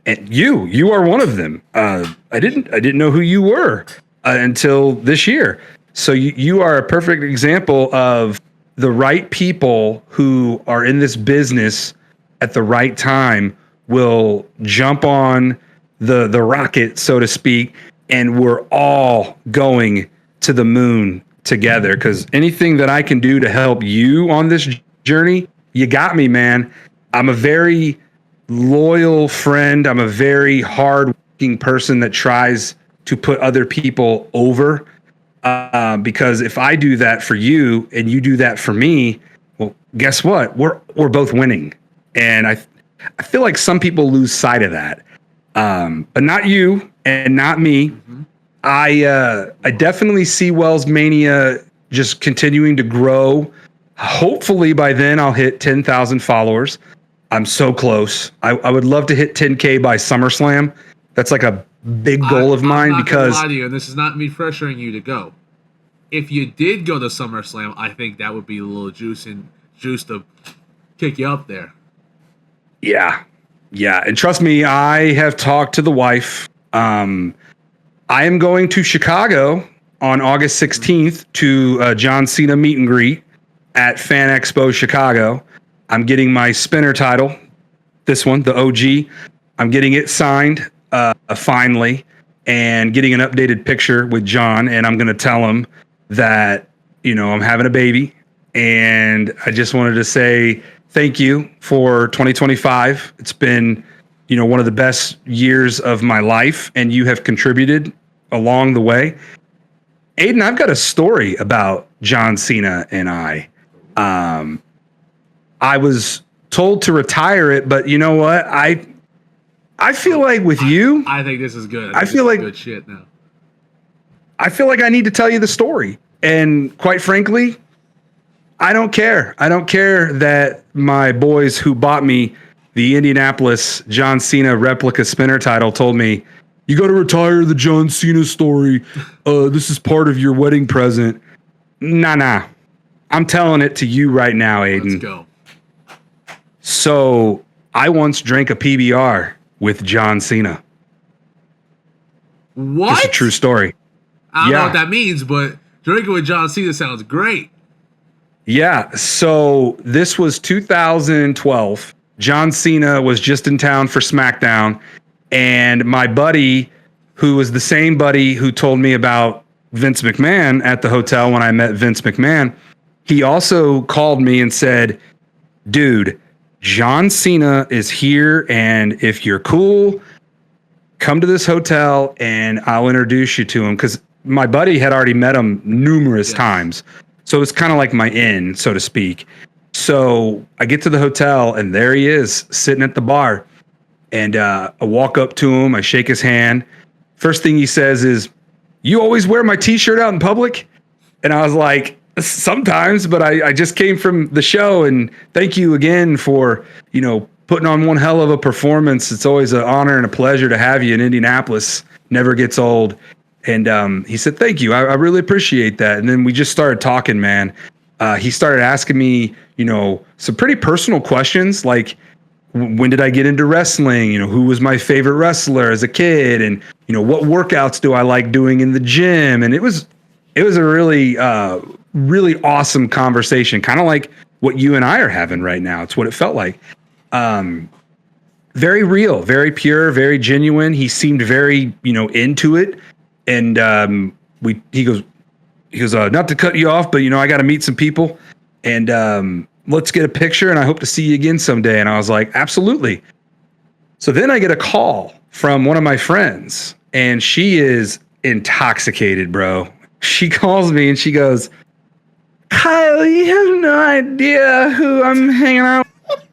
And you are one of them. I didn't know who you were until this year. So you are a perfect example of the right people who are in this business at the right time will jump on the rocket, so to speak, and we're all going to the moon together. Because anything that I can do to help you on this journey, you got me, man. I'm a very loyal friend. I'm a very hardworking person that tries to put other people over. Because if I do that for you and you do that for me, well, guess what? We're both winning. And I feel like some people lose sight of that. But not you and not me. Mm-hmm. I definitely see WellsMania just continuing to grow. Hopefully by then I'll hit 10,000 followers. I'm so close. I would love to hit 10K by SummerSlam. That's like a big goal of mine. I'm not because gonna lie to you, and this is not me pressuring you to go. If you did go to SummerSlam, I think that would be a little juice to kick you up there. Yeah. And trust me, I have talked to the wife. I am going to Chicago on August 16th to John Cena meet and greet at Fan Expo Chicago. I'm getting my spinner title, this one, the OG. I'm getting it signed finally, and getting an updated picture with John. And I'm going to tell him that, I'm having a baby. And I just wanted to say thank you for 2025. It's been, one of the best years of my life, and you have contributed along the way. Aiden, I've got a story about John Cena and I. I was told to retire it, but you know what? I feel like with you, I think this is good. I feel like good shit now. I feel like I need to tell you the story. And quite frankly, I don't care. I don't care that my boys who bought me the Indianapolis John Cena replica spinner title told me, you got to retire the John Cena story. This is part of your wedding present. Nah. I'm telling it to you right now, Aiden. Let's go. So I once drank a PBR with John Cena. What? It's a true story. I don't know what that means, but drinking with John Cena sounds great. Yeah. So this was 2012. John Cena was just in town for SmackDown. And my buddy, who was the same buddy who told me about Vince McMahon at the hotel when I met Vince McMahon, he also called me and said, dude, John Cena is here, and if you're cool, come to this hotel and I'll introduce you to him. Because my buddy had already met him numerous times. So it's kind of like my in, so to speak. So I get to the hotel and there he is sitting at the bar. And I walk up to him, I shake his hand. First thing he says is, you always wear my t-shirt out in public? And I was like, sometimes, but I just came from the show, and thank you again for, putting on one hell of a performance. It's always an honor and a pleasure to have you in Indianapolis. Never gets old. And he said, thank you. I really appreciate that. And then we just started talking, man. He started asking me, some pretty personal questions, like, when did I get into wrestling? Who was my favorite wrestler as a kid? And, what workouts do I like doing in the gym? And it was a really, really awesome conversation, kind of like what you and I are having right now. It's what it felt like. Very real, very pure, very genuine. He seemed very, into it. And he goes, not to cut you off, but I got to meet some people, and let's get a picture, and I hope to see you again someday. And I was like, absolutely. So then I get a call from one of my friends, and she is intoxicated, bro. She calls me and she goes, Kyle, you have no idea who I'm hanging out with.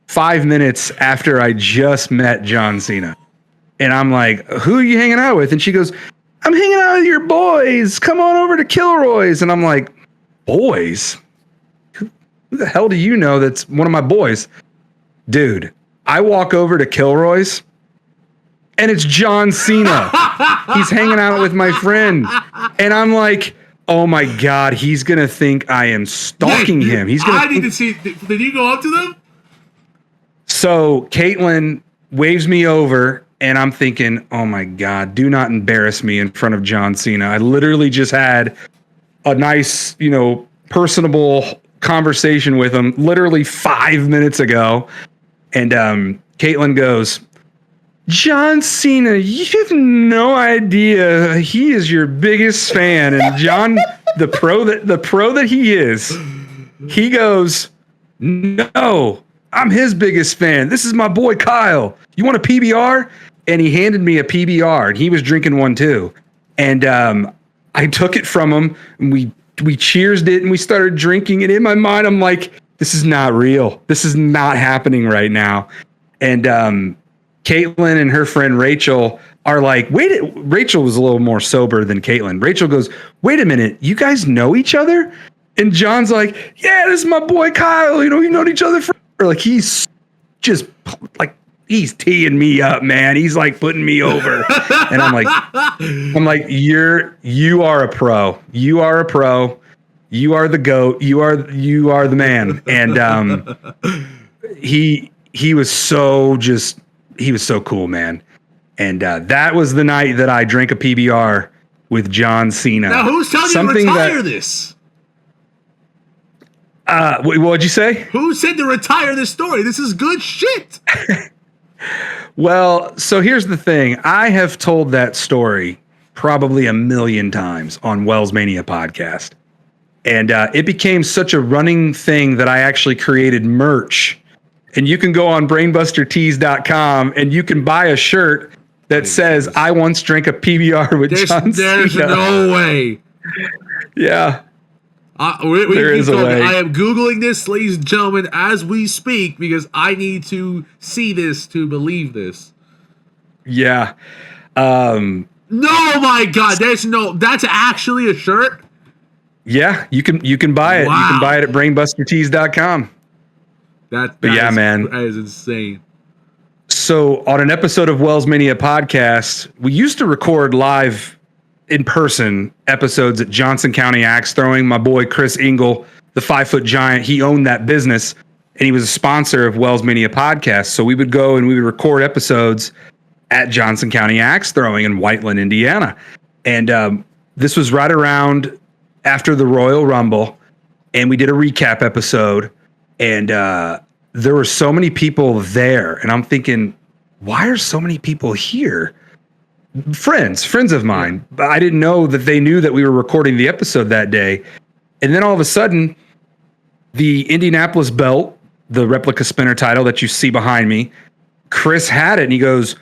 5 minutes after I just met John Cena. And I'm like, who are you hanging out with? And she goes, I'm hanging out with your boys. Come on over to Kilroy's. And I'm like, boys? Who the hell do you know that's one of my boys? Dude, I walk over to Kilroy's, and it's John Cena. He's hanging out with my friend. And I'm like, oh my God, he's going to think I am stalking him. He's going I need to see. Did you go up to them? So Caitlin waves me over, and I'm thinking, oh my God, do not embarrass me in front of John Cena. I literally just had a nice, personable conversation with him literally 5 minutes ago. And Caitlin goes, John Cena, you have no idea. He is your biggest fan. And John, the pro that he is, he goes, no, I'm his biggest fan. This is my boy Kyle. You want a PBR? And he handed me a PBR, and he was drinking one too. And I took it from him, and we cheersed it, and we started drinking. And in my mind, I'm like, this is not real. This is not happening right now. And Caitlin and her friend Rachel are like, Rachel was a little more sober than Caitlin. Rachel goes, wait a minute, you guys know each other? And John's like, yeah, this is my boy Kyle. We've known each other for, like, he's just like, he's teeing me up, man. He's like putting me over. And I'm like, you are a pro. You are a pro. You are the GOAT. You are the man. And he was so cool, man. And that was the night that I drank a PBR with John Cena. Now, who's telling you to retire this? What'd you say? Who said to retire this story? This is good shit. Well, so here's the thing. I have told that story probably 1,000,000 times on WellsMania podcast. And it became such a running thing that I actually created merch. And you can go on brainbustertees.com and you can buy a shirt that says, I once drank a PBR with John Cena. There's no way. Yeah. There is a way. I am Googling this, ladies and gentlemen, as we speak, because I need to see this to believe this. Yeah. No, my God. That's actually a shirt? Yeah, you can buy it. Wow. You can buy it at brainbustertees.com. Man, that is insane. So on an episode of WellsMania podcast, we used to record live in person episodes at Johnson County Axe Throwing. My boy Chris Engel, the 5-foot giant, he owned that business, and he was a sponsor of WellsMania podcast. So we would go and we would record episodes at Johnson County Axe Throwing in Whiteland, Indiana. And this was right around after the Royal Rumble, and we did a recap episode, and there were so many people there, and I'm thinking, why are so many people here? Friends of mine, but I didn't know that they knew that we were recording the episode that day. And then all of a sudden, the Indianapolis belt, the replica spinner title that you see behind me, Chris had it, and he goes,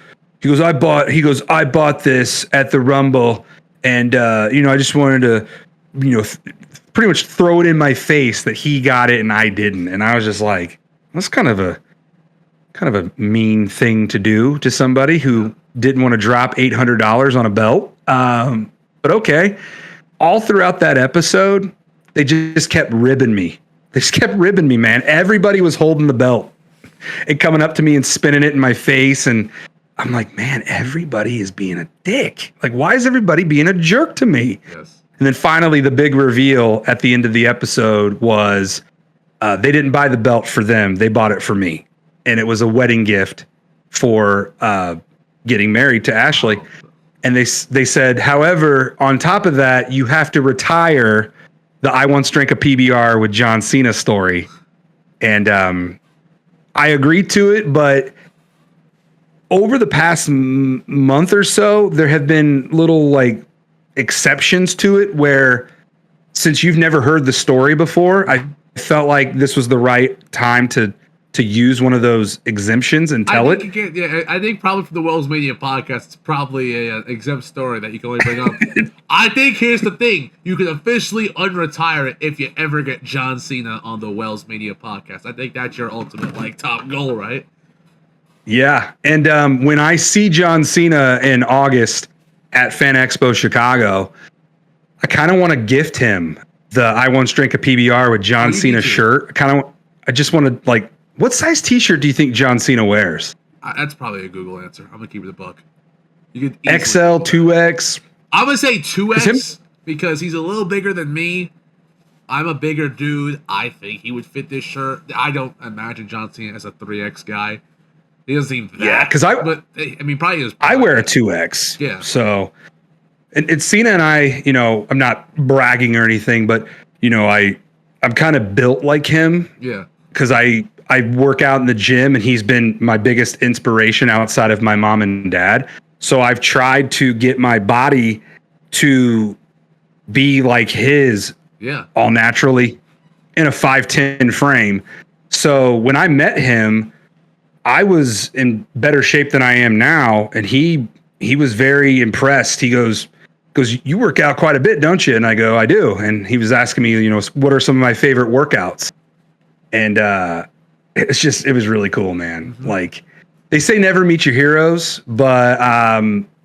I bought this at the Rumble, and I just wanted to, pretty much throw it in my face that he got it and I didn't. And I was just like, that's kind of a mean thing to do to somebody who didn't want to drop $800 on a belt. But okay. All throughout that episode, they just kept ribbing me. They just kept ribbing me, man. Everybody was holding the belt and coming up to me and spinning it in my face. And I'm like, man, everybody is being a dick. Like, why is everybody being a jerk to me? Yes. And then finally, the big reveal at the end of the episode was they didn't buy the belt for them. They bought it for me. And it was a wedding gift for getting married to Ashley. And they said, however, on top of that, you have to retire the I once drank a PBR with John Cena story. And I agreed to it, but over the past month or so, there have been little exceptions to it where, since you've never heard the story before, I felt like this was the right time to use one of those exemptions and tell it. I think probably for the WellsMania podcast, it's probably an exempt story that you can only bring up. I think here's the thing. You can officially unretire it if you ever get John Cena on the WellsMania podcast. I think that's your ultimate top goal, right? Yeah. And when I see John Cena in August at Fan Expo Chicago, I kind of want to gift him the I once drank a PBR with John Cena shirt. I just want to what size t-shirt do you think John Cena wears? That's probably a Google answer. I'm going to keep it a buck. You could XL, 2X. I'm going to say 2X because he's a little bigger than me. I'm a bigger dude. I think he would fit this shirt. I don't imagine John Cena as a 3X guy. He doesn't seem that. Yeah, because but I mean, probably is. I wear a 2X. Yeah. So, and Cena and I, I'm not bragging or anything, but I'm kind of built like him. Yeah. Because I work out in the gym, and he's been my biggest inspiration outside of my mom and dad. So I've tried to get my body to be like his. Yeah. All naturally in a 5'10" frame. So when I met him, I was in better shape than I am now. And he was very impressed. He goes, you work out quite a bit, don't you? And I go, I do. And he was asking me, what are some of my favorite workouts? And it was really cool, man. Mm-hmm. Like, they say never meet your heroes, but I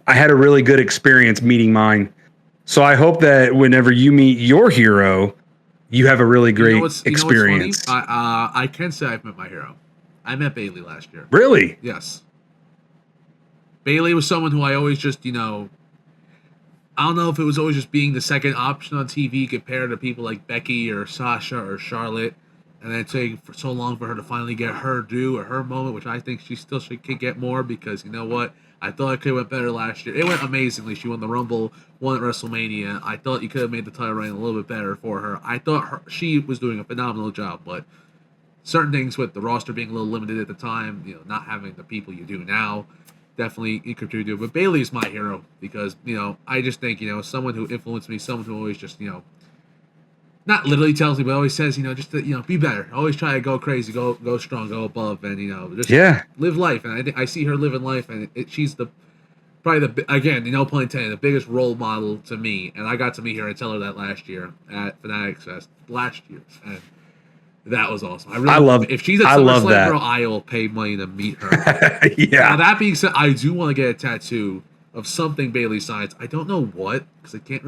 had a really good experience meeting mine. So I hope that whenever you meet your hero, you have a really great experience. I can say I've met my hero. I met Bailey last year. Really? Yes. Bailey was someone who I always just, I don't know if it was always just being the second option on TV compared to people like Becky or Sasha or Charlotte. And then it took for so long for her to finally get her due or her moment, which I think she still could get more because you know what? I thought it could have went better last year. It went amazingly. She won the Rumble, won at WrestleMania. I thought you could have made the title reign a little bit better for her. I thought she was doing a phenomenal job, but certain things with the roster being a little limited at the time, not having the people you do now, definitely contributed. But Bailey's my hero because, I just think, someone who influenced me, someone who always just, not literally tells me, but always says, just to, be better. Always try to go crazy, go strong, go above, and just live life. And I think I see her living life, and she's probably no pun intended, the biggest role model to me. And I got to meet her and tell her that last year at Fanatics Fest and that was awesome. I love if she's a SummerSlam girl, I will pay money to meet her. Yeah. Now that being said, I do want to get a tattoo of something Bailey signs. I don't know what because I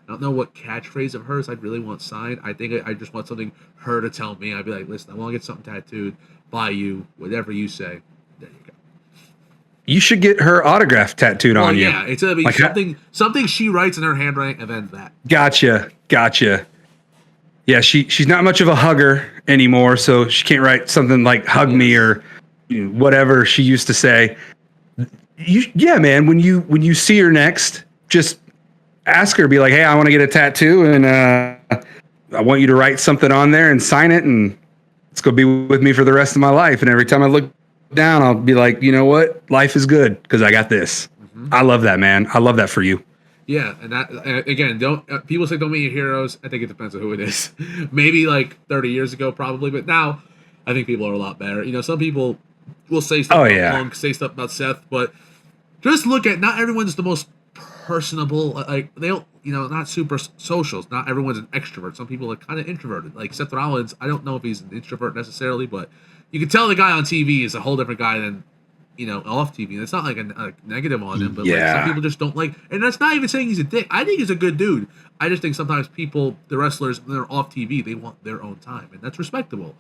don't know what catchphrase of hers I'd really want signed. I think I just want something her to tell me. I'd be like, listen, I want to get something tattooed by you, whatever you say. There you go. You should get her autograph tattooed on you. Yeah, it's gonna be something she writes in her handwriting, and then that. Gotcha. Yeah, she's not much of a hugger anymore, so she can't write something like "hug me" or whatever she used to say. Man. When you see her next, just ask her, be like, hey, I want to get a tattoo, and I want you to write something on there and sign it, and it's going to be with me for the rest of my life. And every time I look down, I'll be like, you know what? Life is good because I got this. Mm-hmm. I love that, man. I love that for you. Yeah, and that again, people say don't meet your heroes. I think it depends on who it is. Maybe like 30 years ago, probably, but now I think people are a lot better. Some people will say stuff about Punk, say stuff about Seth, but just look at not everyone's the most personable. Like they don't, not super socials. Not everyone's an extrovert. Some people are kind of introverted. Like Seth Rollins, I don't know if he's an introvert necessarily, but you can tell the guy on TV is a whole different guy than off TV. And it's not like a negative on him, but like some people just don't like. And that's not even saying he's a dick. I think he's a good dude. I just think sometimes people, the wrestlers, when they're off TV, they want their own time, and that's respectable.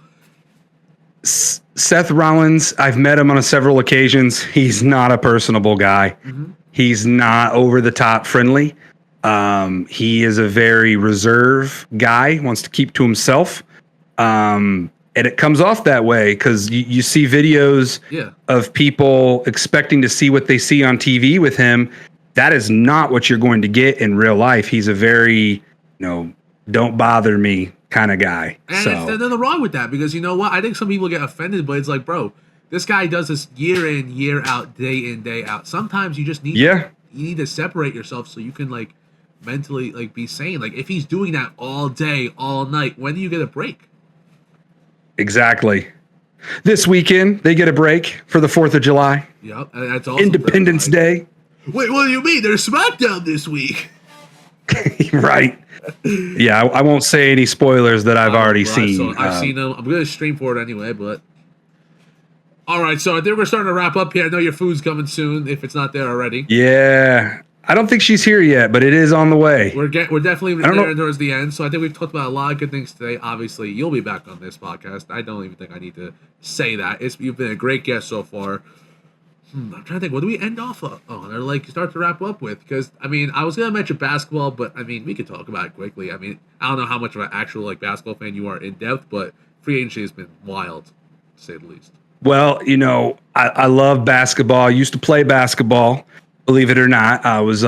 Seth Rollins, I've met him on several occasions. He's not a personable guy. Mm-hmm. He's not over the top friendly. He is a very reserved guy, wants to keep to himself. And it comes off that way because you see videos of people expecting to see what they see on TV with him. That is not what you're going to get in real life. He's a very, don't bother me kind of guy. And there's nothing wrong with that because you know what? I think some people get offended, but it's like, bro, this guy does this year in, year out, day in, day out. Sometimes you just need you need to separate yourself so you can like mentally like be sane. Like if he's doing that all day, all night, when do you get a break? Exactly. This weekend they get a break for the 4th of July. Yep, that's also Independence Day. Wait, what do you mean? There's SmackDown this week. Right. Yeah, I won't say any spoilers that I've already seen. I've seen them. I'm going to stream for it anyway, but... All right, so I think we're starting to wrap up here. I know your food's coming soon, if it's not there already. Yeah. I don't think she's here yet, but it is on the way. We're definitely there towards the end, so I think we've talked about a lot of good things today. Obviously, you'll be back on this podcast. I don't even think I need to say that. You've been a great guest so far. I'm trying to think. What do we end off on, or like start to wrap up with? Because I mean, I was gonna mention basketball, but I mean, we could talk about it quickly. I mean, I don't know how much of an actual like basketball fan you are in depth, but free agency has been wild, to say the least. Well, I love basketball. I used to play basketball, believe it or not. I was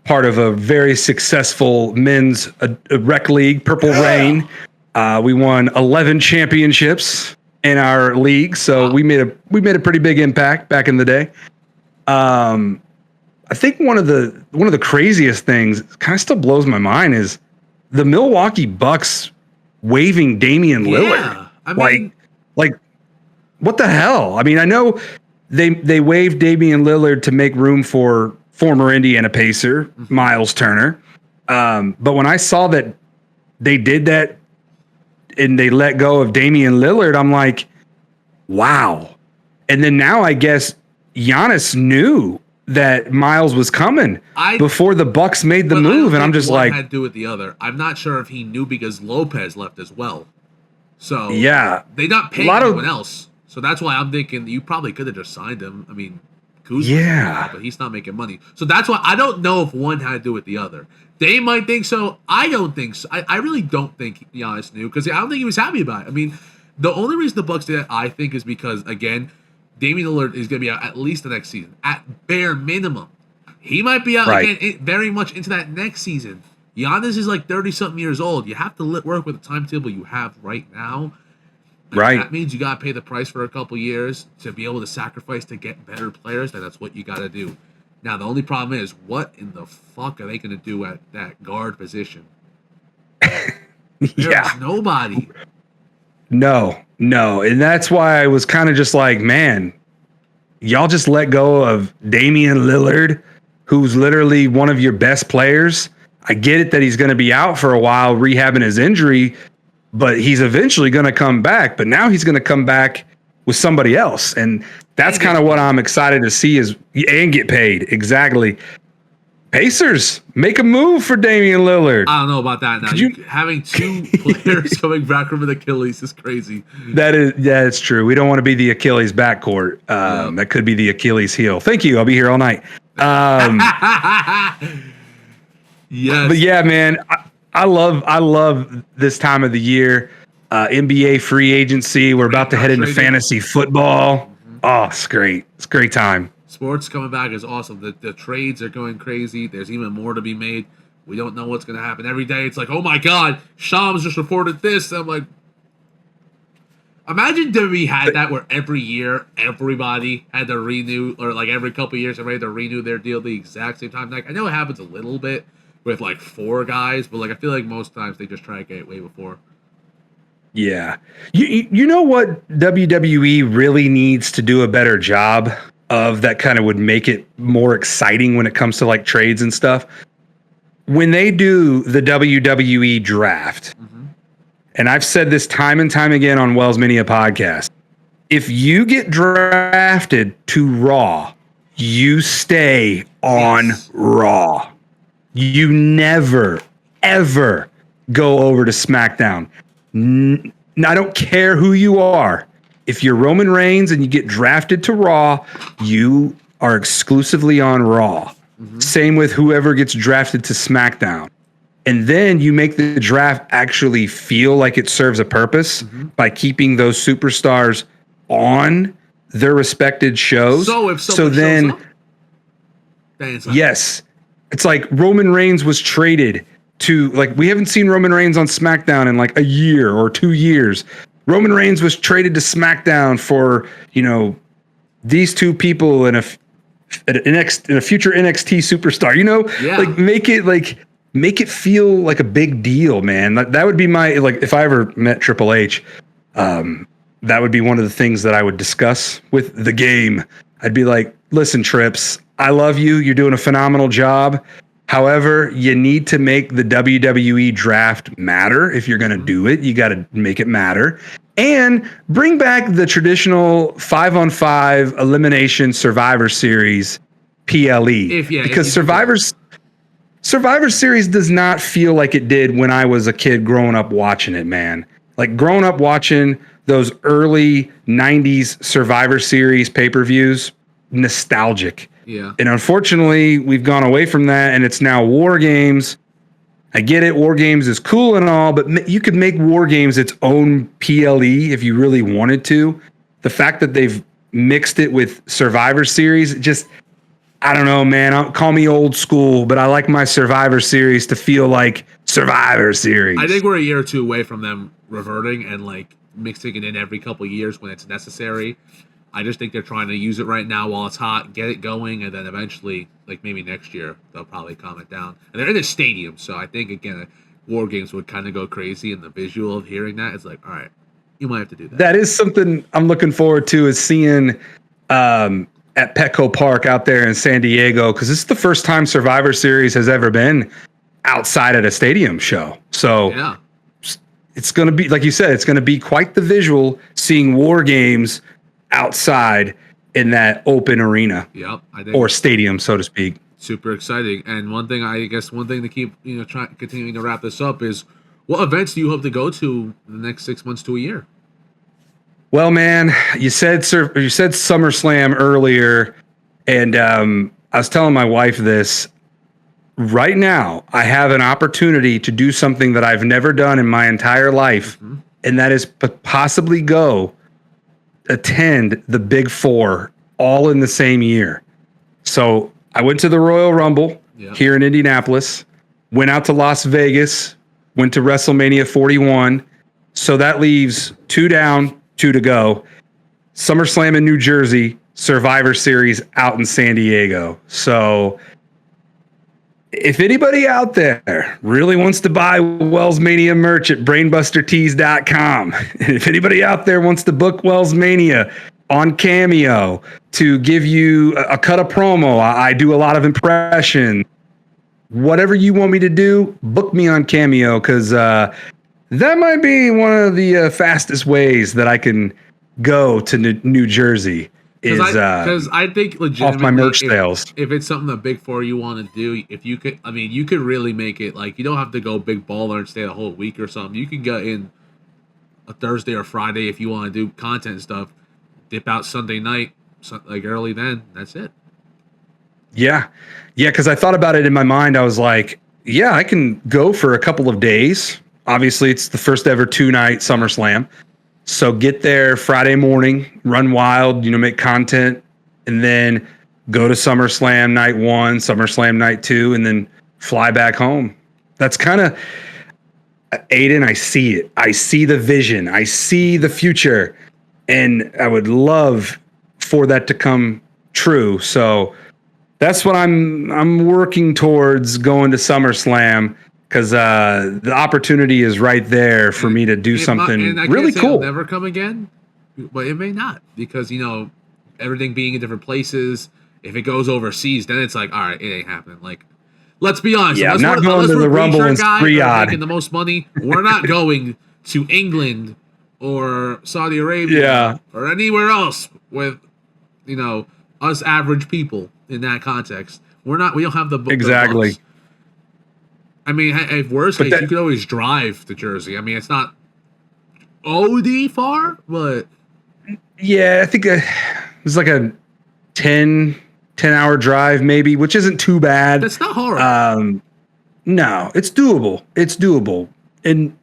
part of a very successful men's rec league, Purple Rain. We won 11 championships in our league, so we made a pretty big impact back in the day. I think one of the craziest things, kind of still blows my mind, is the Milwaukee Bucks waiving Damian Lillard. I mean, like what the hell? I mean, I know they waived Damian Lillard to make room for former Indiana Pacer Miles Turner, but when I saw that they did that and they let go of Damian Lillard, I'm like, wow. And then now I guess Giannis knew that Miles was coming before the Bucks made the move, and I'm just like, had to do with the other. I'm not sure if he knew because Lopez left as well. So yeah, they not paying anyone else. So that's why I'm thinking you probably could have just signed him. I mean, Kuzma, but he's not making money. So that's why I don't know if one had to do with the other. They might think so. I don't think so. I really don't think Giannis knew because I don't think he was happy about it. I mean, the only reason the Bucks did that, I think, is because, again, Damian Lillard is going to be out at least the next season, at bare minimum. He might be out again very much into that next season. Giannis is like 30-something years old. You have to work with the timetable you have right now. And that means you got to pay the price for a couple years to be able to sacrifice to get better players. And that's what you got to do. Now, the only problem is, what in the fuck are they going to do at that guard position? There's nobody. No. And that's why I was kind of just like, man, y'all just let go of Damian Lillard, who's literally one of your best players. I get it that he's going to be out for a while rehabbing his injury, but he's eventually going to come back. But now he's going to come back with somebody else. And that's kind of what I'm excited to see and get paid. Exactly. Pacers, make a move for Damian Lillard. I don't know about that now. Having two players coming back from an Achilles is crazy. That's true. We don't want to be the Achilles backcourt. That could be the Achilles heel. Thank you. I'll be here all night. Yes. But yeah, man, I love this time of the year. NBA free agency. We're about to head into fantasy football. Oh, it's great. It's a great time. Sports coming back is awesome. The trades are going crazy. There's even more to be made. We don't know what's going to happen. Every day it's like, oh my God, Shams just reported this. And I'm like, imagine WWE had that where every year everybody had to renew, or like every couple of years everybody had to renew their deal the exact same time. Like, I know it happens a little bit with like 4 guys, but like I feel like most times they just try to get it way before. Yeah. You know what WWE really needs to do a better job of that kind of would make it more exciting when it comes to like trades and stuff? When they do the WWE draft, and I've said this time and time again on WellsMania podcast, if you get drafted to Raw, you stay on Raw. You never, ever go over to SmackDown. I don't care who you are. If you're Roman Reigns and you get drafted to Raw, you are exclusively on Raw. Same with whoever gets drafted to SmackDown. And then you make the draft actually feel like it serves a purpose by keeping those superstars on their respected shows. So if someone shows up, yes, it's like Roman Reigns was traded to, like, we haven't seen Roman Reigns on SmackDown in like a year or 2 years. Roman Reigns was traded to SmackDown for, these two people in a future NXT superstar, like make it feel like a big deal, man. That would be my, like, if I ever met Triple H, that would be one of the things that I would discuss with the game. I'd be like, listen, Trips, I love you. You're doing a phenomenal job. However, you need to make the WWE draft matter. If you're going to do it, you got to make it matter. And bring back the traditional 5-on-5 elimination Survivor Series PLE. Because Survivor Series does not feel like it did when I was a kid growing up watching it, man. Like growing up watching those early 90s Survivor Series pay-per-views, nostalgic. Yeah. And unfortunately, we've gone away from that, and it's now War Games. I get it. War Games is cool and all, but you could make War Games its own PLE if you really wanted to. The fact that they've mixed it with Survivor Series, just, I don't know, man. Call me old school, but I like my Survivor Series to feel like Survivor Series. I think we're a year or two away from them reverting and like mixing it in every couple of years when it's necessary. I just think they're trying to use it right now while it's hot, get it going, and then eventually, like maybe next year, they'll probably calm it down. And they're in a stadium, so I think, again, War Games would kind of go crazy, and the visual of hearing that is like, all right, you might have to do that. That is something I'm looking forward to, is seeing at Petco Park out there in San Diego, because this is the first time Survivor Series has ever been outside at a stadium show. So yeah, it's going to be, like you said, it's going to be quite the visual seeing War Games outside in that open arena. Yep, I think, or stadium, so to speak. Super exciting. And one thing to keep, continuing to wrap this up is, what events do you hope to go to in the next 6 months to a year? Well, man, you said SummerSlam earlier, and I was telling my wife this. Right now, I have an opportunity to do something that I've never done in my entire life, and that is possibly attend the Big Four all in the same year. So I went to the Royal Rumble here in Indianapolis, went out to Las Vegas, went to WrestleMania 41. So that leaves 2 down, 2 to go. SummerSlam in New Jersey, Survivor Series out in San Diego. So if anybody out there really wants to buy WellsMania merch at brainbustertees.com, and if anybody out there wants to book WellsMania on Cameo to give you a cut of promo, I do a lot of impressions. Whatever you want me to do, book me on Cameo, because that might be one of the fastest ways that I can go to New Jersey. Because I think legitimately, off my merch sales. If it's something the Big Four you want to do, if you could, you could really make it like, you don't have to go big baller and stay a whole week or something. You can go in a Thursday or Friday if you want to do content stuff. Dip out Sunday night, like early then. That's it. Yeah, because I thought about it in my mind. I was like, yeah, I can go for a couple of days. Obviously, it's the first ever 2-night SummerSlam. So get there Friday morning, run wild, make content, and then go to SummerSlam night 1, SummerSlam night 2, and then fly back home. That's kind of, Aiden, I see it. I see the vision. I see the future. And I would love for that to come true. So that's what I'm working towards, going to SummerSlam. Because the opportunity is right there for me to do something really cool. It'll never come again, but it may not, because everything being in different places. If it goes overseas, then it's like, all right, it ain't happening. Like, let's be honest. Yeah, I'm not going to the Rumble in Riyadh. Making the most money. We're not going to England or Saudi Arabia or anywhere else with us average people in that context. We don't have the exactly. The if worst case, you could always drive to Jersey. It's not OD far, but yeah, I think it's like a 10-hour drive maybe, which isn't too bad. That's not hard. No, it's doable. And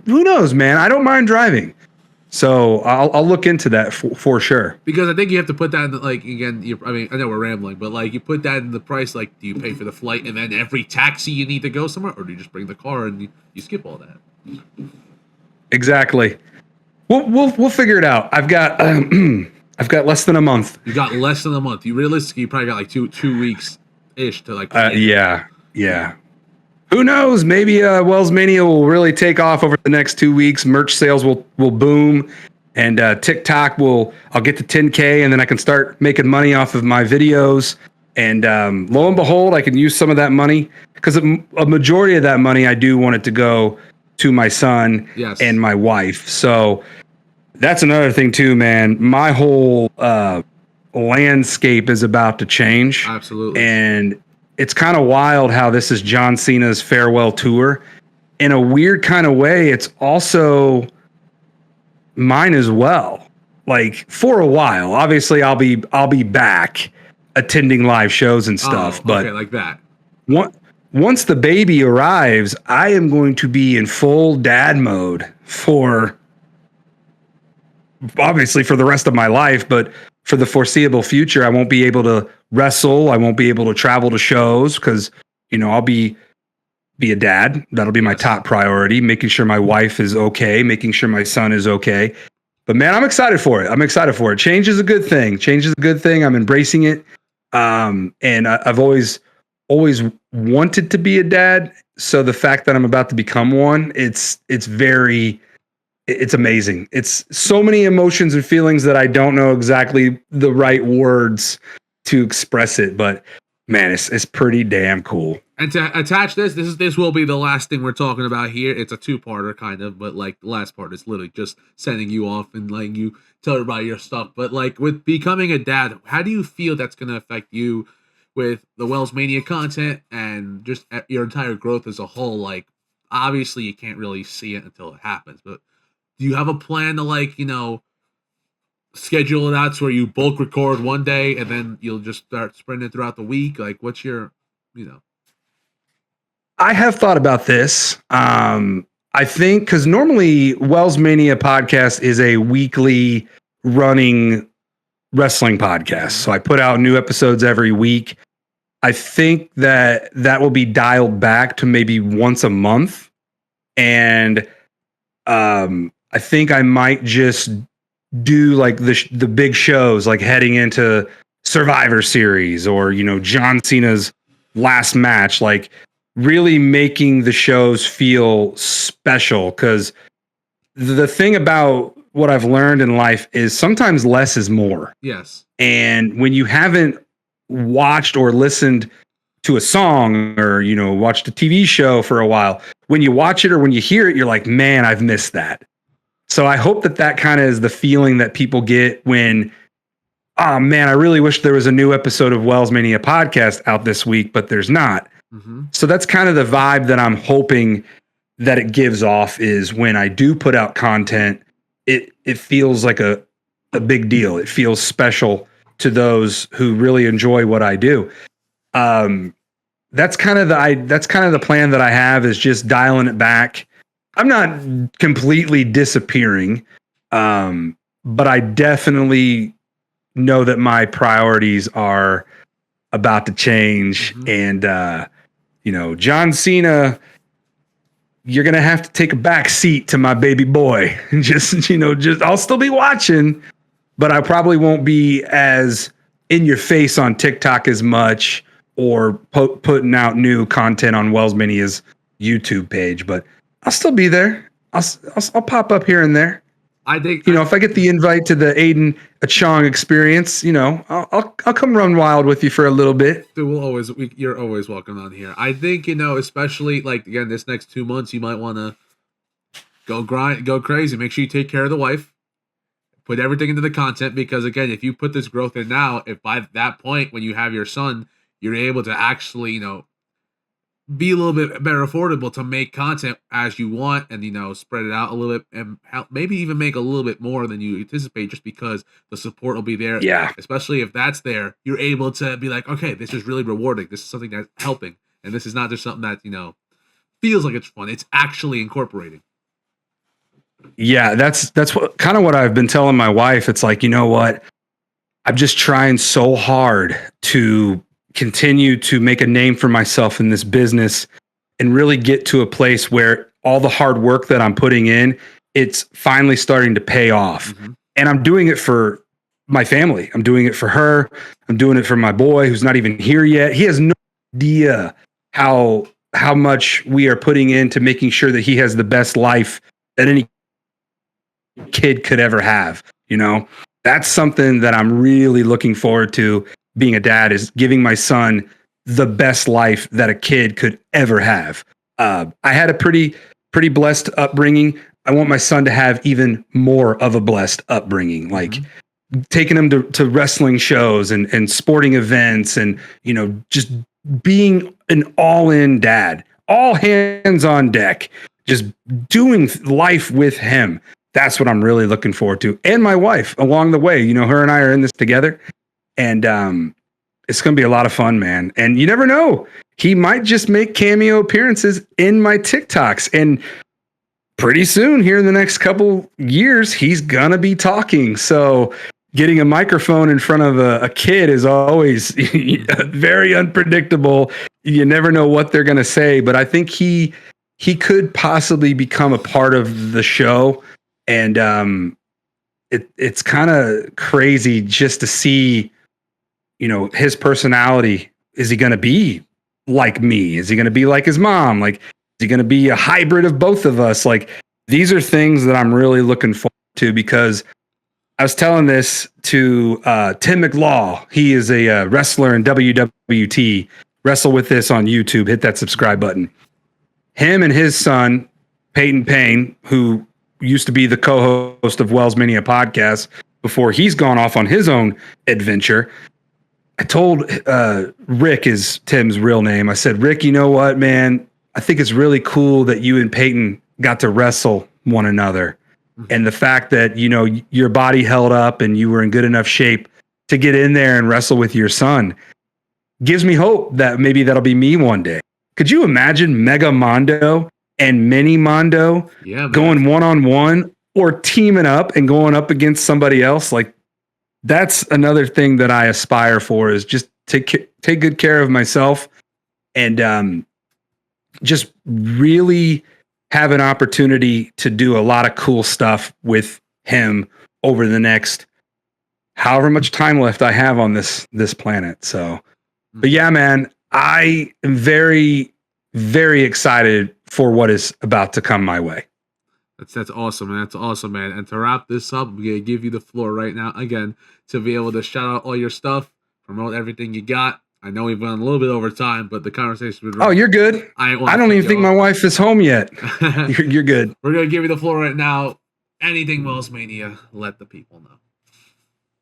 who knows, man? I don't mind driving. So I'll look into that for sure. Because I think you have to put that in I know we're rambling, but you put that in the price. Like, do you pay for the flight and then every taxi you need to go somewhere, or do you just bring the car and you skip all that? Exactly. We'll figure it out. I've got less than a month. You got less than a month. You realistically probably got two weeks ish to yeah. Who knows? Maybe WellsMania will really take off over the next 2 weeks. Merch sales will boom, and TikTok I'll get to 10K, and then I can start making money off of my videos. And lo and behold, I can use some of that money, because a majority of that money I do want it to go to my son and my wife. So that's another thing too, man. My whole landscape is about to change. Absolutely. And it's kind of wild how this is John Cena's farewell tour. In a weird kind of way, it's also mine as well. like for a while. Obviously, I'll be back attending live shows and stuff. But okay, like that. Once the baby arrives, I am going to be in full dad mode for obviously for the rest of my life, but for the foreseeable future, I won't be able to wrestle. I won't be able to travel to shows because, I'll be a dad. That'll be my top priority, making sure my wife is okay, making sure my son is okay. But man, I'm excited for it. Change is a good thing. I'm embracing it. And I've always wanted to be a dad. So the fact that I'm about to become one, it's amazing. It's so many emotions and feelings that I don't know exactly the right words to express it, but man, it's pretty damn cool. And to attach this will be the last thing we're talking about here. It's a two-parter kind of, but like the last part is literally just sending you off and letting you tell everybody your stuff. But like with becoming a dad, how do you feel that's going to affect you with the WellsMania content and just your entire growth as a whole? Like, obviously you can't really see it until it happens, but do you have a plan to schedule it out to where you bulk record one day and then you'll just start spreading it throughout the week? Like, what's your, I have thought about this. I think because normally WellsMania podcast is a weekly running wrestling podcast. So I put out new episodes every week. I think that will be dialed back to maybe once a month. And I think I might just do like the big shows, like heading into Survivor Series or, John Cena's last match, like really making the shows feel special. Because the thing about what I've learned in life is sometimes less is more. Yes. And when you haven't watched or listened to a song or, watched a TV show for a while, when you watch it or when you hear it, you're like, man, I've missed that. So I hope that kind of is the feeling that people get when, oh man, I really wish there was a new episode of WellsMania podcast out this week, but there's not. Mm-hmm. So that's kind of the vibe that I'm hoping that it gives off is when I do put out content, it feels like a big deal. It feels special to those who really enjoy what I do. That's kind of the plan that I have, is just dialing it back. I'm not completely disappearing, but I definitely know that my priorities are about to change. Mm-hmm. And, John Cena, you're going to have to take a back seat to my baby boy. just I'll still be watching, but I probably won't be as in your face on TikTok as much or putting out new content on WellsMania's YouTube page, but I'll still be there. I'll pop up here and there. I think if I get the invite to the AIDAN ACHONG experience, I'll come run wild with you for a little bit. Dude, you're always welcome on here. I think especially like again this next 2 months, you might want to go crazy. Make sure you take care of the wife. Put everything into the content, because again, if you put this growth in now, if by that point when you have your son, you're able to actually be a little bit better affordable to make content as you want and spread it out a little bit and maybe even make a little bit more than you anticipate, just because the support will be there. Yeah, especially if that's there, you're able to be like, okay, this is really rewarding, this is something that's helping, and this is not just something that feels like it's fun, it's actually incorporating. Yeah, that's what I've been telling my wife. It's like, what, I'm just trying so hard to continue to make a name for myself in this business and really get to a place where all the hard work that I'm putting in, it's finally starting to pay off. Mm-hmm. And I'm doing it for my family. I'm doing it for her. I'm doing it for my boy who's not even here yet. He has no idea how much we are putting into making sure that he has the best life that any kid could ever have. That's something that I'm really looking forward to. Being a dad is giving my son the best life that a kid could ever have. I had a pretty blessed upbringing. I want my son to have even more of a blessed upbringing, like taking him to wrestling shows and sporting events and, just being an all-in dad, all hands on deck, just doing life with him. That's what I'm really looking forward to. And my wife along the way, her and I are in this together, and it's going to be a lot of fun, man. And you never know. He might just make cameo appearances in my TikToks. And pretty soon here in the next couple years, he's going to be talking. So getting a microphone in front of a kid is always very unpredictable. You never know what they're going to say, but I think he could possibly become a part of the show. And it's kind of crazy just to see, his personality. Is he going to be like me? Is he going to be like his mom? Like, is he going to be a hybrid of both of us? Like, these are things that I'm really looking forward to, because I was telling this to Tim McLaw. He is a wrestler in WWT. Wrestle with this on YouTube. Hit that subscribe button. Him and his son, Peyton Payne, who used to be the co-host of WellsMania podcast before he's gone off on his own adventure. I told Rick, is Tim's real name. I said, Rick, you know what, man? I think it's really cool that you and Peyton got to wrestle one another. And the fact that, your body held up and you were in good enough shape to get in there and wrestle with your son gives me hope that maybe that'll be me one day. Could you imagine Mega Mondo and Mini Mondo going one-on-one or teaming up and going up against somebody else? Like, that's another thing that I aspire for, is just take good care of myself and just really have an opportunity to do a lot of cool stuff with him over the next however much time left I have on this planet. So, but yeah, man, I am very, very excited for what is about to come my way. That's awesome, man. That's awesome, man. And to wrap this up, we're gonna give you the floor right now again to be able to shout out all your stuff, promote everything you got. I know we've gone a little bit over time, but the conversation. Oh, you're good. I don't even think my wife is home yet. You're good. We're gonna give you the floor right now. Anything WellsMania, let the people know.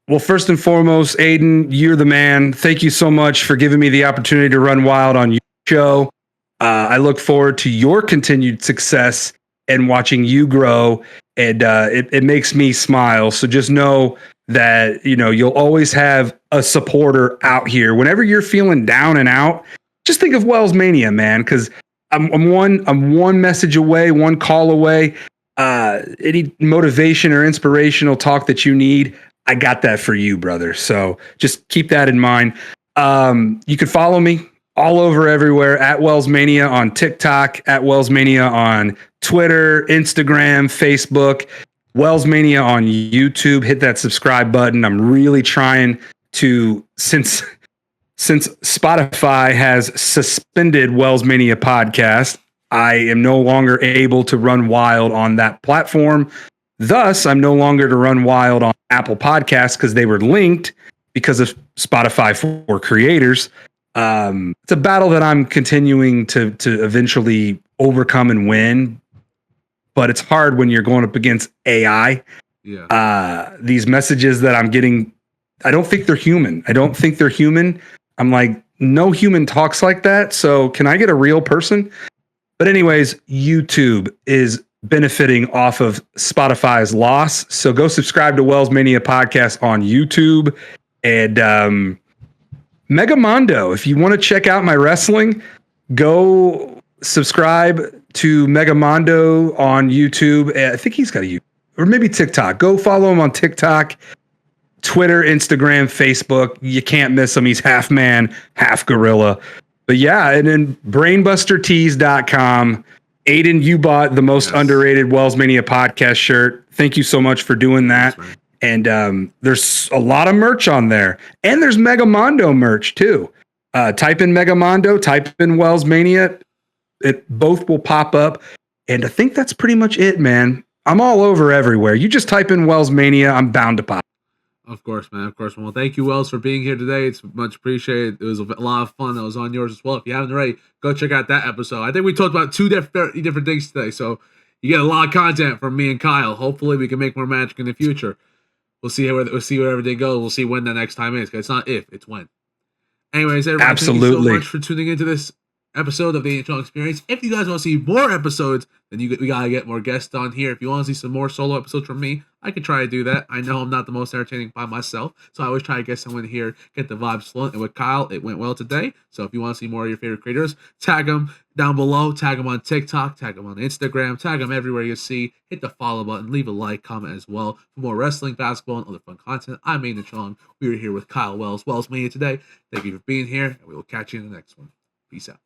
Well, first and foremost, Aiden, you're the man. Thank you so much for giving me the opportunity to run wild on your show. I look forward to your continued success and watching you grow. And it makes me smile. So just know that, you'll always have a supporter out here. Whenever you're feeling down and out, just think of WellsMania, man, because I'm one message away, one call away. Any motivation or inspirational talk that you need, I got that for you, brother. So just keep that in mind. You can follow me all over everywhere at WellsMania on TikTok, at WellsMania on Twitter, Instagram, Facebook, WellsMania on YouTube. Hit that subscribe button. I'm really trying to, since Spotify has suspended WellsMania podcast, I am no longer able to run wild on that platform. Thus, I'm no longer to run wild on Apple Podcasts because they were linked because of Spotify for creators. It's a battle that I'm continuing to eventually overcome and win, but it's hard when you're going up against AI. Yeah. These messages that I'm getting, I don't think they're human. I'm like, no human talks like that. So can I get a real person? But anyways, YouTube is benefiting off of Spotify's loss. So go subscribe to WellsMania podcast on YouTube. And Mega Mondo, if you want to check out my wrestling, go subscribe to Mega Mondo on YouTube. I think he's got a YouTube, or maybe TikTok. Go follow him on TikTok, Twitter, Instagram, Facebook. You can't miss him. He's half man, half gorilla. But yeah, and then brainbustertees.com. Aiden, you bought the most underrated WellsMania podcast shirt. Thank you so much for doing that. Right. And there's a lot of merch on there. And there's Mega Mondo merch too. Type in Mega Mondo, type in WellsMania. It both will pop up. And I think that's pretty much it, man. I'm all over everywhere. You just type in WellsMania, I'm bound to pop. Of course, man. Of course. Well, thank you, Wells, for being here today. It's much appreciated. It was a lot of fun. That was on yours as well. If you haven't already, go check out that episode. I think we talked about two different things today. So you get a lot of content from me and Kyle. Hopefully, we can make more magic in the future. We'll see where everything goes. We'll see when the next time is. Because it's not if, it's when. Anyways, everybody, thank you so much for tuning into this episode of the AIDAN ACHONG Experience. If you guys want to see more episodes, then we gotta get more guests on here. If you want to see some more solo episodes from me, I could try to do that. I know I'm not the most entertaining by myself, so I always try to get someone here, get the vibes flowing. And with Kyle, it went well today. So if you want to see more of your favorite creators, tag them down below. Tag them on TikTok, tag them on Instagram, tag them everywhere you see. Hit the follow button, leave a like, comment as well for more wrestling, basketball, and other fun content. I'm AIDAN ACHONG. We are here with Kyle WellsMania today. Thank you for being here, and we will catch you in the next one. Peace out.